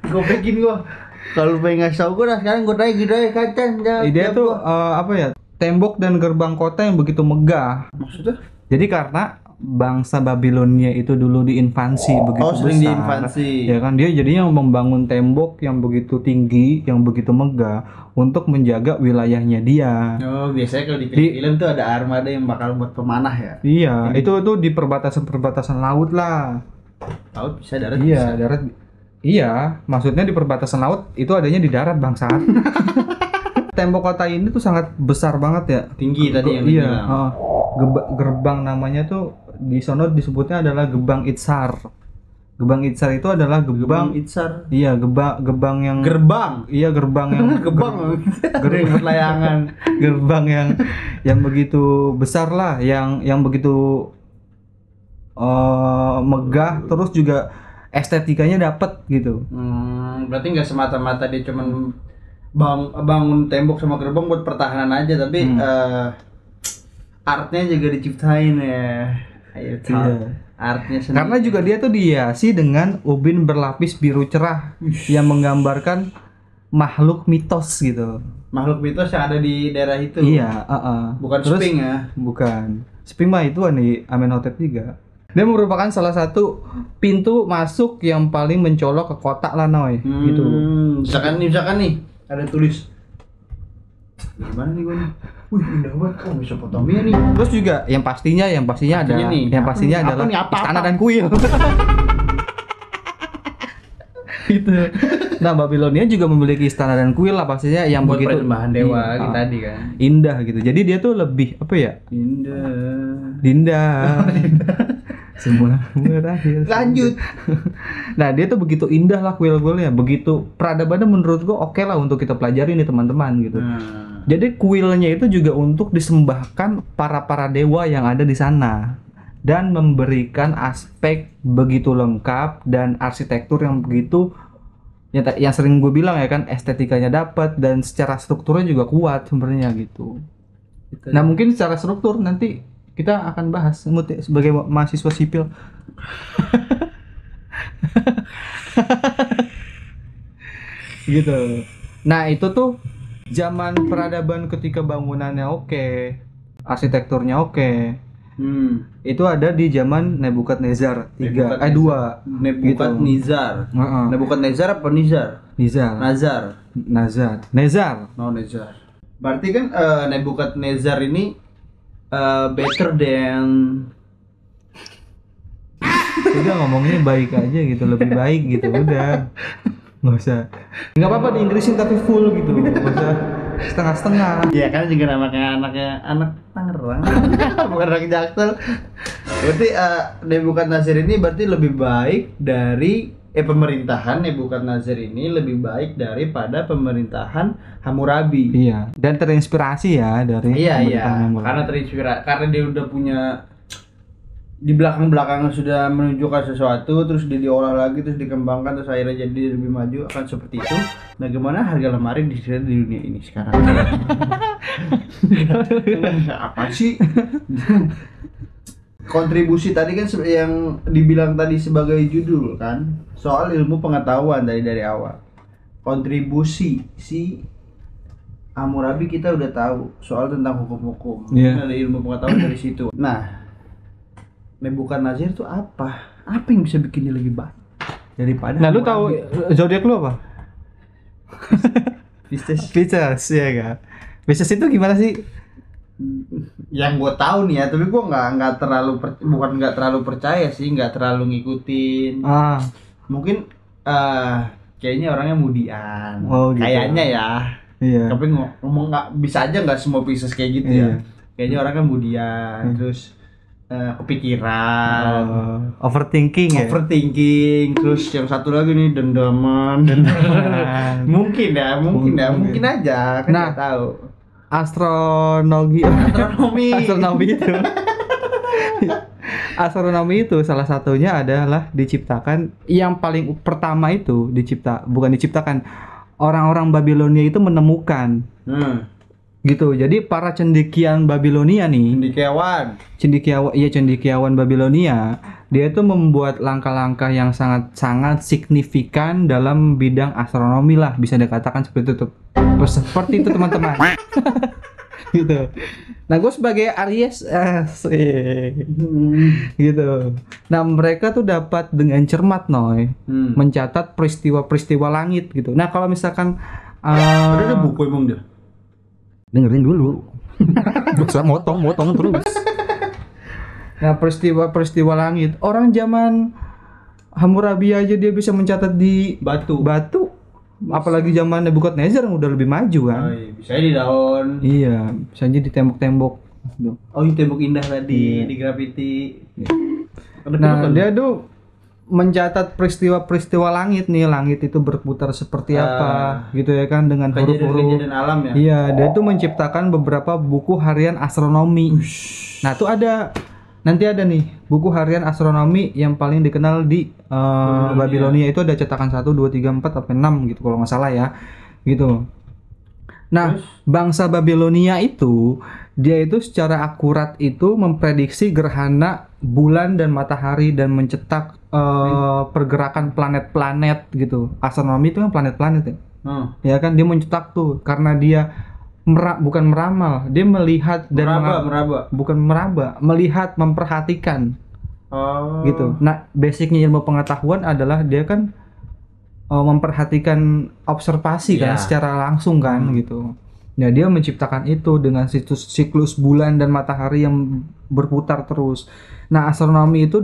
Gue bikin gua. Kalau pengen ngasih tahu gua, sekarang gua tanya gitu aja kacan. Dia tuh tembok dan gerbang kota yang begitu megah. Maksudnya? Jadi karena bangsa Babilonia itu dulu diinvasi begitu sering besar, diinvasi. ya kan, dia jadinya membangun tembok yang begitu tinggi, yang begitu megah untuk menjaga wilayahnya dia. Oh, biasanya kalau di film tuh ada armada yang bakal buat pemanah ya. Iya, itu di perbatasan laut lah. Laut bisa, darat Iya, bisa. darat. Iya, maksudnya di perbatasan laut itu adanya di darat bangsat. Tembok kota ini tuh sangat besar banget ya. Tinggi tadi yang Iya, dibilang. gerbang namanya tuh di sono disebutnya adalah Gebang Itsar. Gebang Itsar itu adalah gerbang. Itsar. Iya, gerbang yang Gerbang. Iya, gerbang yang Gerbang. Gerbang layangan. gerbang yang begitu besar lah, yang begitu megah, terus juga estetikanya dapet gitu. Berarti nggak semata-mata dia cuman bangun tembok sama gerbang buat pertahanan aja, tapi artnya juga diciptain ya. Ayo tahu. Iya. Artnya sendiri. Karena juga dia tuh dihiasi dengan ubin berlapis biru cerah yang menggambarkan makhluk mitos gitu. Makhluk mitos yang ada di daerah itu. Iya, Bukan Terus, Sphinx ya. Bukan. Sphinx mah itu nih Amenhotep III. Dia merupakan salah satu pintu masuk yang paling mencolok ke kota lah, Noy. Gitu. Misalkan nih ada tulis. Gimana nih gua nih? Wih, indah banget. Oh, Mesopotamia nih. Terus juga yang pastinya adalah istana dan kuil. Gitu. Nah, Babilonia juga memiliki istana dan kuil lah pastinya yang Buat begitu penyembahan dewa gitu tadi kan. indah gitu. Jadi dia tuh lebih apa ya? Indah. Semua berakhir. Lanjut. Nah, dia tuh begitu indah lah kuil-kuilnya, begitu peradabannya menurut gua oke lah untuk kita pelajari nih teman-teman gitu. Jadi kuilnya itu juga untuk disembahkan para dewa yang ada di sana dan memberikan aspek begitu lengkap dan arsitektur yang begitu yang sering gue bilang ya kan, estetikanya dapat dan secara strukturnya juga kuat sebenarnya gitu. Nah, mungkin secara struktur nanti kita akan bahas sebagai mahasiswa sipil. Gitu. Nah, itu tuh zaman peradaban ketika bangunannya oke, arsitekturnya oke. Itu ada di zaman Nebukadnezar 2. Nebukadnezar. Nebukadnezar apa Nizar? Nazar. Nezar. Berarti kan Nebukadnezar ini better than. Udah ngomongnya baik aja gitu, lebih baik gitu, udah nggak usah, nggak apa-apa di Inggrisin tapi full gitu, nggak usah setengah-setengah. Ya kan juga anaknya anak Tangerang. Bukan anak Jaksel. Berarti Nebukadnezar ini berarti lebih baik dari pemerintahan Nebukadnezar ini lebih baik daripada pemerintahan Hammurabi. Iya, dan terinspirasi ya dari pemerintahan Hammurabi. Karena terinspirasi, karena dia udah punya di belakang-belakangnya sudah menunjukkan sesuatu, terus dia diolah lagi, terus dikembangkan, terus akhirnya jadi lebih maju, akan seperti itu. Nah, gimana harga lemari di dunia ini sekarang? Apa sih? Kontribusi tadi kan yang dibilang tadi sebagai judul kan, soal ilmu pengetahuan dari awal. Kontribusi si Hammurabi kita udah tahu soal tentang hukum-hukum. Ada ilmu pengetahuan dari situ. Nah, Nebukadnezar itu apa? Apa yang bisa bikin dia lebih baik daripada? Nah, lu tahu zodiak lu apa? Pisces ya kan. Pisces itu gimana sih? Yang gue tahu nih ya, tapi gue nggak terlalu percaya sih, nggak terlalu ngikutin. Mungkin kayaknya orangnya mudian. Oh, gitu. Kayaknya ya. Iya. Tapi ngomong nggak bisa aja nggak semua Pisces kayak gitu ya. Kayaknya orangnya mudian, terus kepikiran, overthinking, terus yang satu lagi nih dendaman. mungkin aja kan. Nah, nggak tahu. Astronomi itu salah satunya adalah diciptakan, yang paling pertama itu orang-orang Babilonia itu menemukan. Gitu. Jadi para cendekiawan Babilonia nih, cendekiawan Babilonia, dia itu membuat langkah-langkah yang sangat signifikan dalam bidang astronomi lah, bisa dikatakan seperti itu teman-teman. gitu. Nah gue sebagai Aries gitu. Nah mereka tuh dapat dengan cermat Noy mencatat peristiwa-peristiwa langit gitu. Nah kalau misalkan Ada buku emang dia. dengerin dulu. Bisa motong terus. Nah peristiwa-peristiwa langit, orang zaman Hammurabi aja dia bisa mencatat di Batu. Apalagi zaman Nebukadnezar yang udah lebih maju kan. Oh, iya. Bisa di daun. Iya, bisa aja di tembok-tembok. Oh, ini tembok indah tadi Iya. di graffiti. Nah, dia tuh mencatat peristiwa-peristiwa langit nih, langit itu berputar seperti apa gitu ya kan, dengan huruf-huruf. Kejadian alam ya. Iya, dia tuh menciptakan beberapa buku harian astronomi. Nah, tuh nanti ada nih buku harian astronomi yang paling dikenal di Babilonia itu ada cetakan 1, 2, 3, 4 sampai 6 gitu kalau nggak salah ya. Gitu. Nah, bangsa Babilonia itu dia itu secara akurat itu memprediksi gerhana bulan dan matahari dan mencetak pergerakan planet-planet gitu. Astronomi itu kan planet-planet ya. Ya kan dia mencetak tuh karena dia bukan meramal, dia melihat dan melihat, memperhatikan. Gitu. Nah, basicnya ilmu pengetahuan adalah dia kan memperhatikan observasi kan secara langsung kan gitu. Nah, dia menciptakan itu dengan siklus bulan dan matahari yang berputar terus. Nah, astronomi itu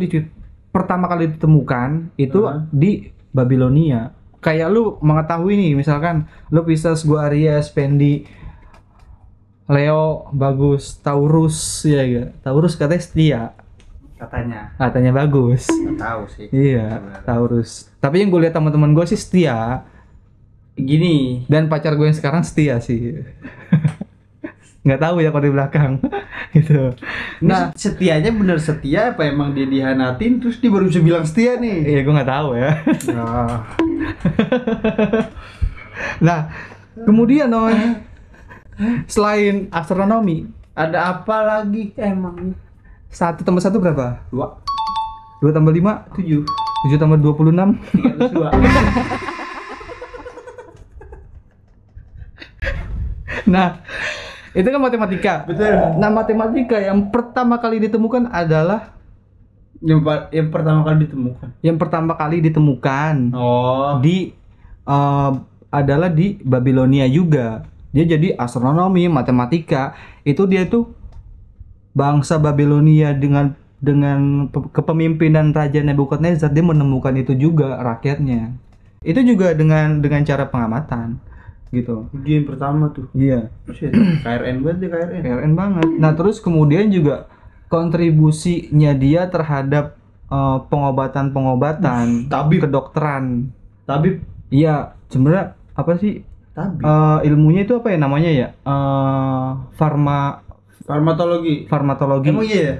pertama kali ditemukan itu di Babilonia. Kayak lu mengetahui nih, misalkan lu Pisces, gua Aries, Pendi, Leo, bagus, Taurus ya ga? Taurus katanya setia. Katanya bagus. Nggak tahu sih. Iya, Taurus. Tapi yang gue lihat teman-teman gue sih setia. Gini. Dan pacar gue yang sekarang setia sih. Nggak tahu ya kalau di belakang gitu. Nah, setianya bener setia apa emang dia dihanatin terus dia baru bisa bilang setia nih? Iya, gue nggak tahu ya. Nah, kemudian selain astronomi, ada apa lagi emang? 1 tambah 1 berapa? 2. 2 tambah 5? 7. 7 tambah 26? 302. Nah, itu kan matematika. Betul. Nah, matematika yang pertama kali ditemukan adalah yang pertama kali ditemukan. Adalah di Babilonia juga. Dia jadi astronomi, matematika. Itu dia tuh bangsa Babilonia dengan kepemimpinan Raja Nebukadnezar, dia menemukan itu juga rakyatnya. Itu juga dengan cara pengamatan gitu. Dia yang pertama tuh. Iya. KRN banget deh, KRN banget. Nah, terus kemudian juga kontribusinya dia terhadap pengobatan, kedokteran. Tabib. Iya, sebenarnya apa sih? Tabib. Ilmunya itu apa ya namanya ya? Farmakologi. Emang iya ya?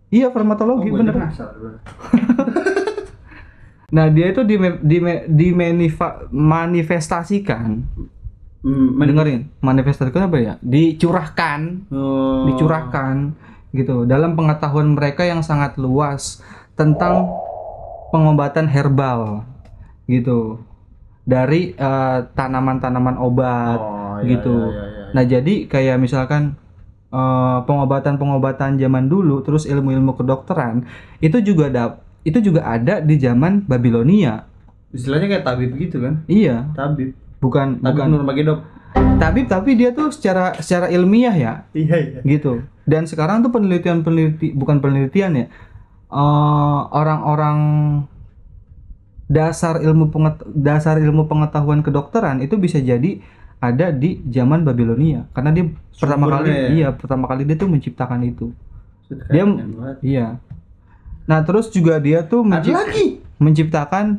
Iya, farmakologi bener. Nah, dia itu manifestasikan. Dengerin, manifestasikan apa ya? Dicurahkan gitu dalam pengetahuan mereka yang sangat luas tentang pengobatan herbal gitu dari tanaman-tanaman obat gitu. Iya. Nah, jadi kayak misalkan pengobatan zaman dulu, terus ilmu-ilmu kedokteran itu juga ada di zaman Babilonia. Istilahnya kayak tabib gitu kan? Iya. Tabib. Bukan Nurmagedok. Tabib, tapi dia tuh secara ilmiah ya. Iya. Gitu. Dan sekarang tuh bukan penelitian ya. Orang-orang dasar ilmu pengetahuan kedokteran itu bisa jadi ada di zaman Babilonia karena dia pertama kali dia tuh menciptakan itu. Iya. Nah, terus juga dia tuh menciptakan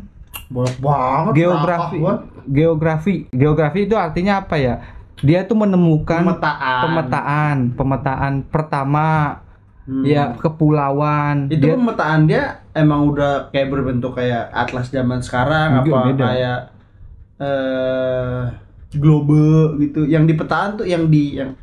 geografi itu artinya apa ya? Dia tuh menemukan pemetaan pertama ya kepulauan. Itu pemetaan dia emang udah kayak berbentuk kayak atlas zaman sekarang beda. Kayak globe gitu. Yang di petaan tuh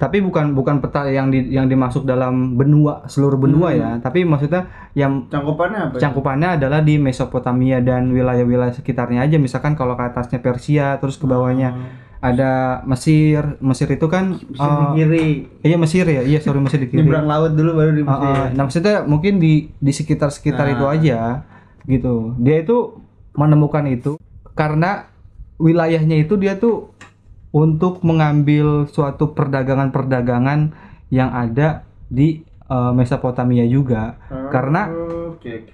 tapi bukan peta yang dimasuk dalam seluruh benua ya, tapi maksudnya yang cangkupannya apa? Cangkupannya adalah di Mesopotamia dan wilayah-wilayah sekitarnya aja. Misalkan kalau ke atasnya Persia, terus ke bawahnya ada Mesir. Mesir itu kan Mesir di kiri. Iya Mesir ya. Iya sorry Mesir di kiri. Nyebrang laut dulu baru di Mesir. Nah maksudnya mungkin di sekitar itu aja gitu. Dia itu menemukan itu karena wilayahnya itu dia tuh untuk mengambil suatu perdagangan yang ada di Mesopotamia juga. Karena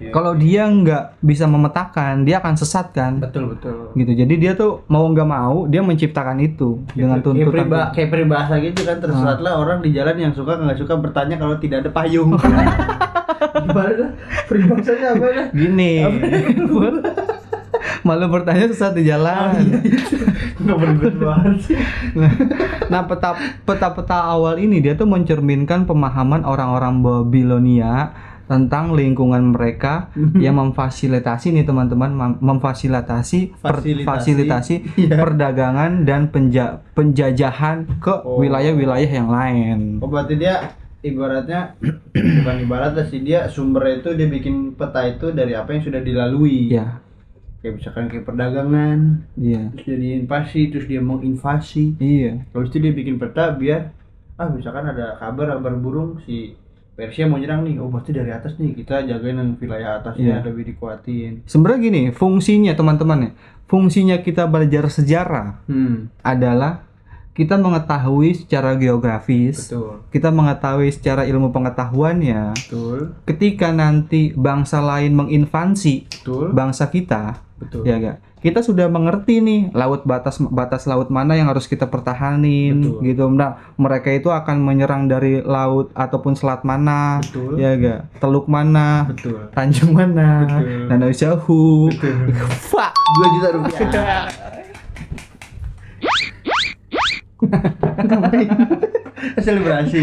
kalau dia nggak bisa memetakan, dia akan sesat kan. Betul. Gitu. Jadi dia tuh mau nggak mau dia menciptakan itu dengan tuntutan. Kayak peribahasa gitu kan, tersesatlah orang di jalan yang suka nggak suka bertanya kalau tidak ada payung. Gimana dah? Peribahasanya apa dah? Gini. Malu bertanya sesat di jalan. Nggak beribet banget sih. Nah, peta awal ini dia tuh mencerminkan pemahaman orang-orang Babilonia tentang lingkungan mereka yang memfasilitasi nih teman-teman, memfasilitasi perdagangan dan penjajahan ke wilayah-wilayah yang lain. Oh, berarti dia ibaratnya bukan ibaratnya sih, dia sumber itu dia bikin peta itu dari apa yang sudah dilalui. Ya. Kayak misalkan kayak perdagangan, terus dia diinvasi, terus dia mau invasi. Terus itu dia bikin peta biar misalkan ada kabar burung si Persia mau nyerang nih, berarti dari atas nih kita jagain yang wilayah atasnya lebih dikuatin. Sebenarnya gini, fungsinya teman-teman ya, fungsinya kita belajar sejarah adalah kita mengetahui secara geografis, kita mengetahui secara ilmu pengetahuannya. Ketika nanti bangsa lain menginvasi bangsa kita, ya gak? Kita sudah mengerti nih batas laut mana yang harus kita pertahanin, gitu. Nah, mereka itu akan menyerang dari laut ataupun selat mana, ya gak? Teluk mana, tanjung mana, Danau Jauh. Fuck, 2 juta rupiah. Selebrasi.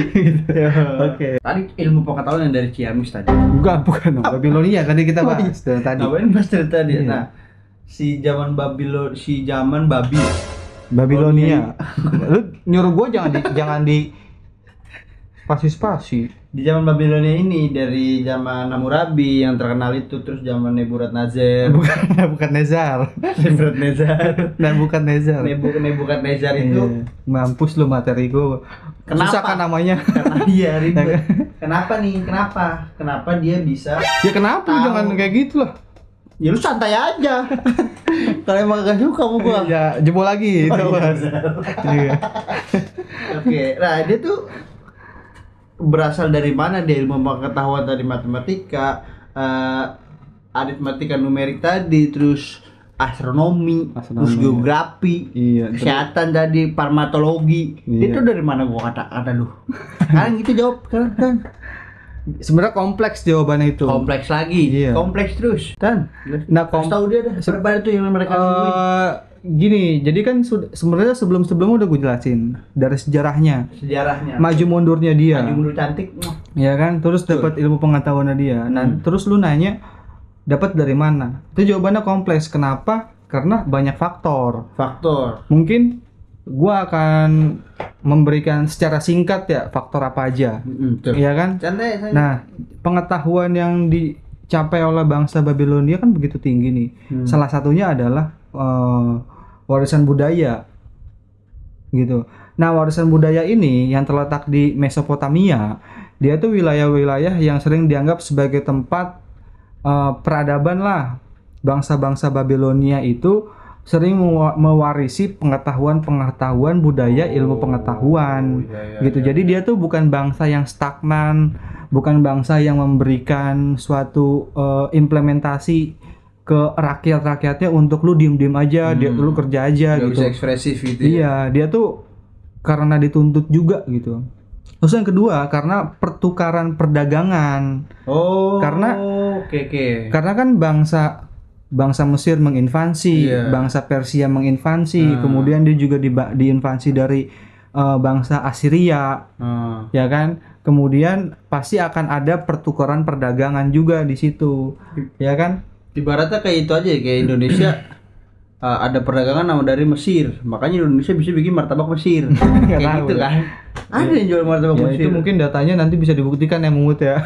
Oke. Tadi ilmu pengetahuan yang dari Ciamis tadi. Bukan. Babilonia tadi kita bahas tadi. Ngapain bahas tadi? Nah, si zaman Babilonia. Lu nyuruh gua jangan di spasi. Di zaman Babilonia ini dari zaman Hammurabi yang terkenal itu, terus zaman Nebukadnezar. Nebukadnezar. Nebukadnezar itu mampus lu materi gua. Susah kan namanya. Karena dia ribet. Kenapa dia bisa? Ya kenapa jangan kayak gitu lah. Ya lu santai aja. Kalau emang gak suka sama gua. Ya jebol lagi itu. Iya. Oke, nah dia tuh berasal dari mana dia ilmu pengetahuan dari matematika, aritmatika numerik tadi, terus astronomi. Terus geografi, kesehatan tadi, farmakologi. Itu dari mana gua kata lu? Sekarang gitu jawab kan. Sebenarnya kompleks jawabannya itu. Kompleks lagi. Kompleks terus. Nah, tahu dia dah. Berapa itu yang mereka gini, jadi kan sebenarnya sebelumnya udah gue jelasin dari sejarahnya. Maju mundurnya dia. Maju mundur cantik. Ya kan, terus dapat ilmu pengetahuannya dia. Nah, terus lu nanya dapat dari mana? Itu jawabannya kompleks. Kenapa? Karena banyak faktor. Mungkin gua akan memberikan secara singkat ya faktor apa aja. Iya kan? Nah, pengetahuan yang dicapai oleh bangsa Babilonia kan begitu tinggi nih. Salah satunya adalah warisan budaya gitu. Nah, warisan budaya ini yang terletak di Mesopotamia, dia tuh wilayah-wilayah yang sering dianggap sebagai tempat peradaban lah. Bangsa-bangsa Babilonia itu sering mewarisi pengetahuan budaya, ilmu pengetahuan gitu. Jadi dia tuh bukan bangsa yang stagnan, bukan bangsa yang memberikan suatu implementasi ke rakyatnya untuk lu diem aja, lu kerja aja. Gak gitu. Bisa ekspresif gitu. Iya, dia tuh karena dituntut juga gitu. Terus yang kedua karena pertukaran perdagangan. Karena kan bangsa Mesir menginvasi, bangsa Persia menginvasi, kemudian dia juga diinvasi dari bangsa Assyria, ya kan? Kemudian pasti akan ada pertukaran perdagangan juga di situ, ya kan? Ibaratnya kayak itu aja, kayak Indonesia ada perdagangan sama dari Mesir, makanya Indonesia bisa bikin martabak Mesir. Kayak gitu kan? Ada yang jual martabak Mesir. Itu mungkin datanya nanti bisa dibuktikan ya Mungut ya.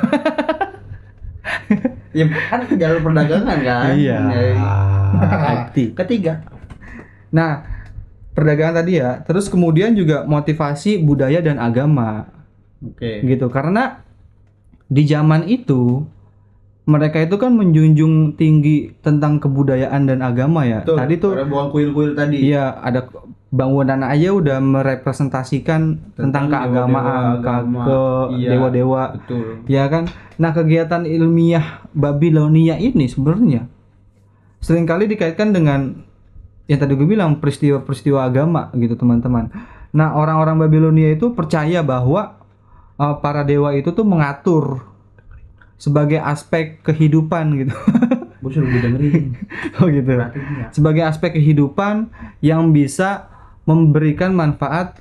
Ya kan jalur perdagangan kan. Iya. Ketiga. Nah, perdagangan tadi ya. Terus kemudian juga motivasi budaya dan agama. Oke. Gitu. Karena di zaman itu mereka itu kan menjunjung tinggi tentang kebudayaan dan agama ya. Betul, Tadi tuh ada buang kuil-kuil tadi. iya, ada bangunan aja udah merepresentasikan tentang keagamaan, ke iya, dewa-dewa. betul. Ya kan? Nah, kegiatan ilmiah Babilonia ini sebenarnya seringkali dikaitkan dengan yang tadi gue bilang peristiwa-peristiwa agama gitu, teman-teman. Nah, orang-orang Babilonia itu percaya bahwa para dewa itu tuh mengatur sebagai aspek kehidupan gitu. Gue suruh gue dengerin. Oh gitu. Sebagai aspek kehidupan yang bisa memberikan manfaat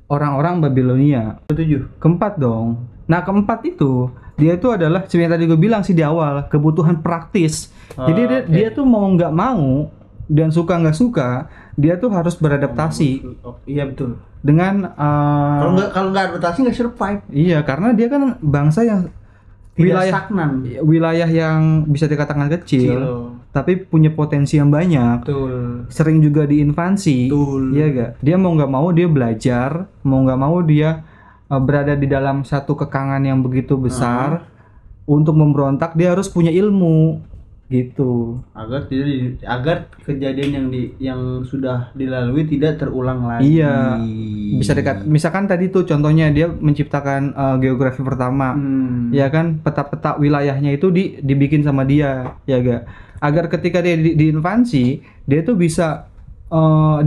orang-orang Babilonia. Ketujuh. Keempat dong. Nah, keempat itu dia itu adalah seperti yang tadi gue bilang sih di awal, kebutuhan praktis. Jadi dia tuh mau nggak mau dan suka nggak suka, dia tuh harus beradaptasi. Iya betul. Dengan kalau nggak adaptasi nggak survive. Iya, karena dia kan bangsa yang wilayah yang bisa dikatakan kecil, tapi punya potensi yang banyak. Betul. Sering juga diinvasi. Betul. Iya gak? Dia mau nggak mau dia belajar, mau nggak mau dia berada di dalam satu kekangan yang begitu besar. Untuk memberontak dia harus punya ilmu gitu. Agar kejadian yang sudah dilalui tidak terulang lagi. Iya. Bisa misalkan tadi tuh contohnya dia menciptakan geografi pertama. Ya kan, peta-peta wilayahnya itu dibikin sama dia, ya gak? Agar ketika dia diinvasi, dia tuh bisa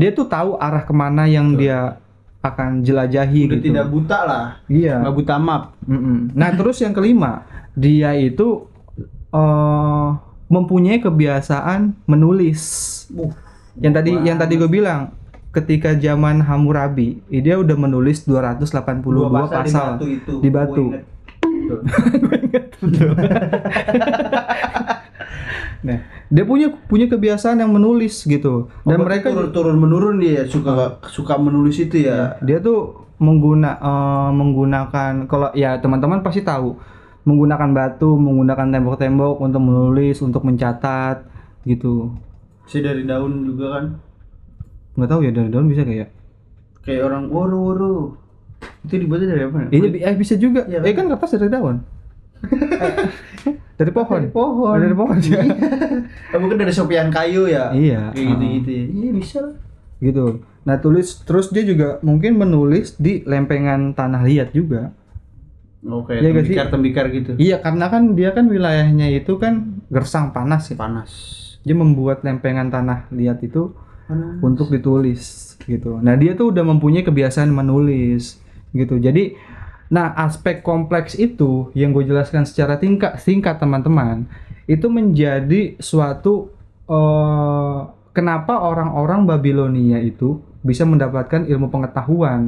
dia tuh tahu arah kemana yang dia akan jelajahi. Udah gitu. Tidak buta lah. Iya. Nggak buta map. Nah, terus yang kelima, dia itu mempunyai kebiasaan menulis. Yang tadi gue bilang, ketika zaman Hammurabi, dia udah menulis 282 pasal di batu. Gue ingat betul. Nah, dia punya kebiasaan yang menulis gitu. Dan mereka turun menurun dia suka menulis itu ya. Dia tuh menggunakan, kalau ya teman-teman pasti tahu, menggunakan batu, menggunakan tembok-tembok untuk menulis, untuk mencatat gitu. Bisa dari daun juga kan? Nggak tahu ya, dari daun bisa kayak orang woro-woro. Itu dibuatnya dari apa? Iya, bisa juga. Ya, kan kertas dari daun. Dari pohon. Dari pohon. Bukan dari serpihan kayu ya? Iya. Kayak gitu-gitu. Iya, bisa lah. Gitu. Nah, terus dia juga mungkin menulis di lempengan tanah liat juga. Oke, ya, tembikar gitu. Iya, karena kan dia kan wilayahnya itu kan gersang, panas ya. Panas. Dia membuat lempengan tanah liat itu untuk ditulis gitu. Nah, dia tuh udah mempunyai kebiasaan menulis gitu. Jadi, nah aspek kompleks itu yang gue jelaskan secara singkat teman-teman, itu menjadi suatu kenapa orang-orang Babilonia itu bisa mendapatkan ilmu pengetahuan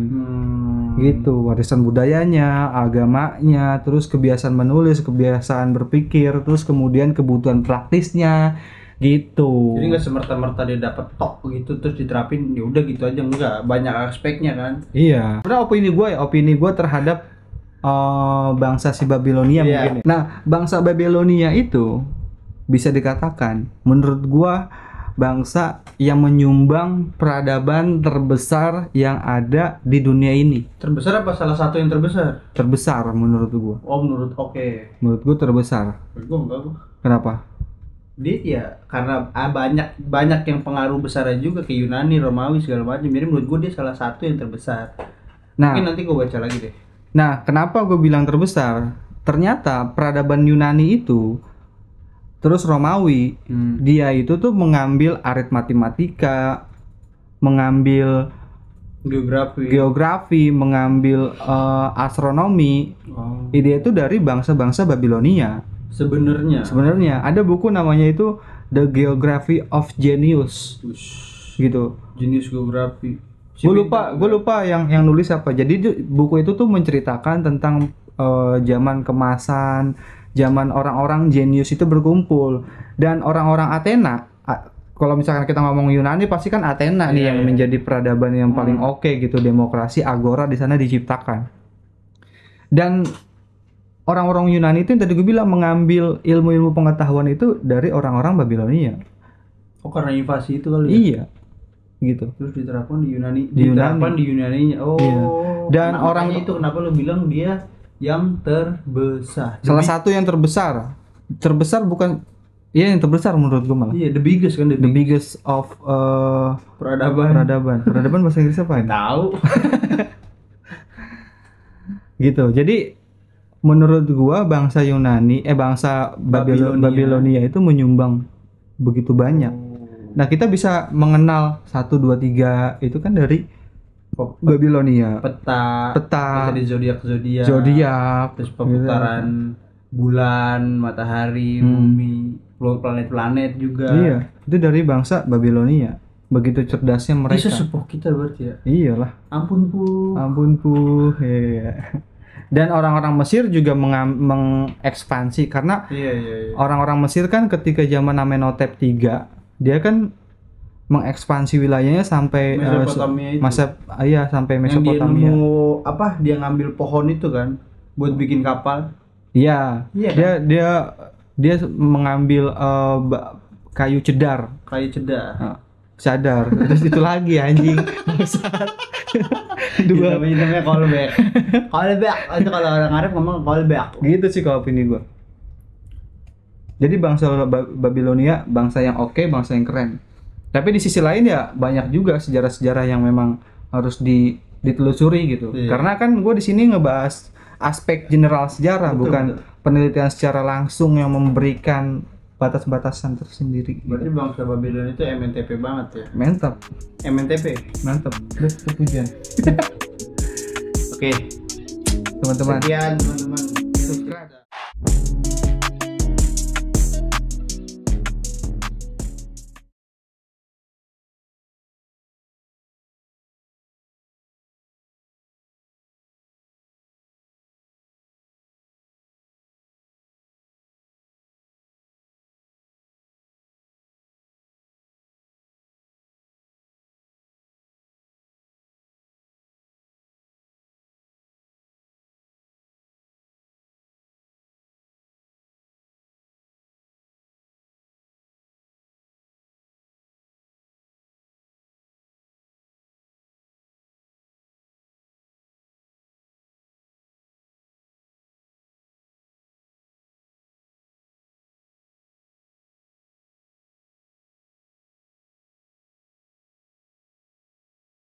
gitu, warisan budayanya, agamanya, terus kebiasaan menulis, kebiasaan berpikir, terus kemudian kebutuhan praktisnya gitu. Jadi nggak semerta-merta dia dapat tok gitu terus diterapin ya udah gitu aja, enggak, banyak aspeknya kan. Iya. Karena opini gue terhadap bangsa si Babilonia mungkin. Nah, bangsa Babilonia itu bisa dikatakan menurut gue bangsa yang menyumbang peradaban terbesar yang ada di dunia ini. Terbesar apa salah satu yang terbesar? Terbesar menurut gua. Oh, oke. Menurut gua terbesar. Gua enggak. Kenapa? Dia ya karena banyak yang pengaruh besarnya juga ke Yunani, Romawi segala macam. Jadi menurut gua dia salah satu yang terbesar. Nah, mungkin nanti gua baca lagi deh. Nah, kenapa gua bilang terbesar? Ternyata peradaban Yunani itu terus Romawi, dia itu tuh mengambil matematika, mengambil geografi, mengambil astronomi. Ide itu dari bangsa-bangsa Babilonia. Sebenarnya ada buku namanya itu The Geography of Genius. Gitu. Genius geografi. Gue lupa yang nulis apa. Jadi buku itu tuh menceritakan tentang zaman kemasan, zaman orang-orang jenius itu berkumpul, dan orang-orang Athena. Kalau misalkan kita ngomong Yunani pasti kan Athena nih yang menjadi peradaban yang paling oke gitu, demokrasi, agora di sana diciptakan. Dan orang-orang Yunani itu yang tadi gue bilang mengambil ilmu-ilmu pengetahuan itu dari orang-orang Babilonia. Oh, karena invasi itu kali ya? Iya. gitu. Terus diterapkan di Yunani. Di Diterapkan di Yunaninya. Oh. Iya. Dan Makanya orang itu kenapa lu bilang dia yang terbesar. salah satu yang terbesar. Terbesar bukan, iya yang terbesar menurut gue malah. Iya, the biggest kan, The biggest of peradaban. Peradaban bahasa Inggris apa? Tahu. Gitu. Jadi menurut gua bangsa Yunani bangsa Babilonia itu menyumbang begitu banyak. Nah, kita bisa mengenal 1 2 3 itu kan dari Babilonia. Peta. Peta. Dari zodiak. Terus perputaran bulan, matahari, bumi, planet-planet juga. Iya, itu dari bangsa Babilonia. Begitu cerdasnya mereka. Itu sepuh kita berarti ya. Iyalah. Ampun pu. Iya. Dan orang-orang Mesir juga mengekspansi karena Iya. orang-orang Mesir kan ketika zaman Amenhotep III, dia kan mengekspansi wilayahnya sampai Mesopotamia itu. Sampai Yang Mesopotamia. dia nemu dia ngambil pohon itu kan buat bikin kapal. Iya. Iya Dia mengambil kayu cedar. Kayu cedar. Sadar. Terus itu lagi anjing. Bangsat. Dua. Namanya callback. Itu kalau orang Arab ngomong callback. Gitu sih kalau opini gua. Jadi bangsa Babilonia bangsa yang oke, bangsa yang keren. Tapi di sisi lain ya banyak juga sejarah-sejarah yang memang harus ditelusuri gitu. Iya. Karena kan gue di sini ngebahas aspek general sejarah, bukan penelitian secara langsung yang memberikan batas-batasan tersendiri. Berarti bangsa Babilonia itu MNTP banget ya. Mantap. MNTP. Mantap. Udah pujian. Oke. Teman-teman. Sekian teman-teman. Subscribe.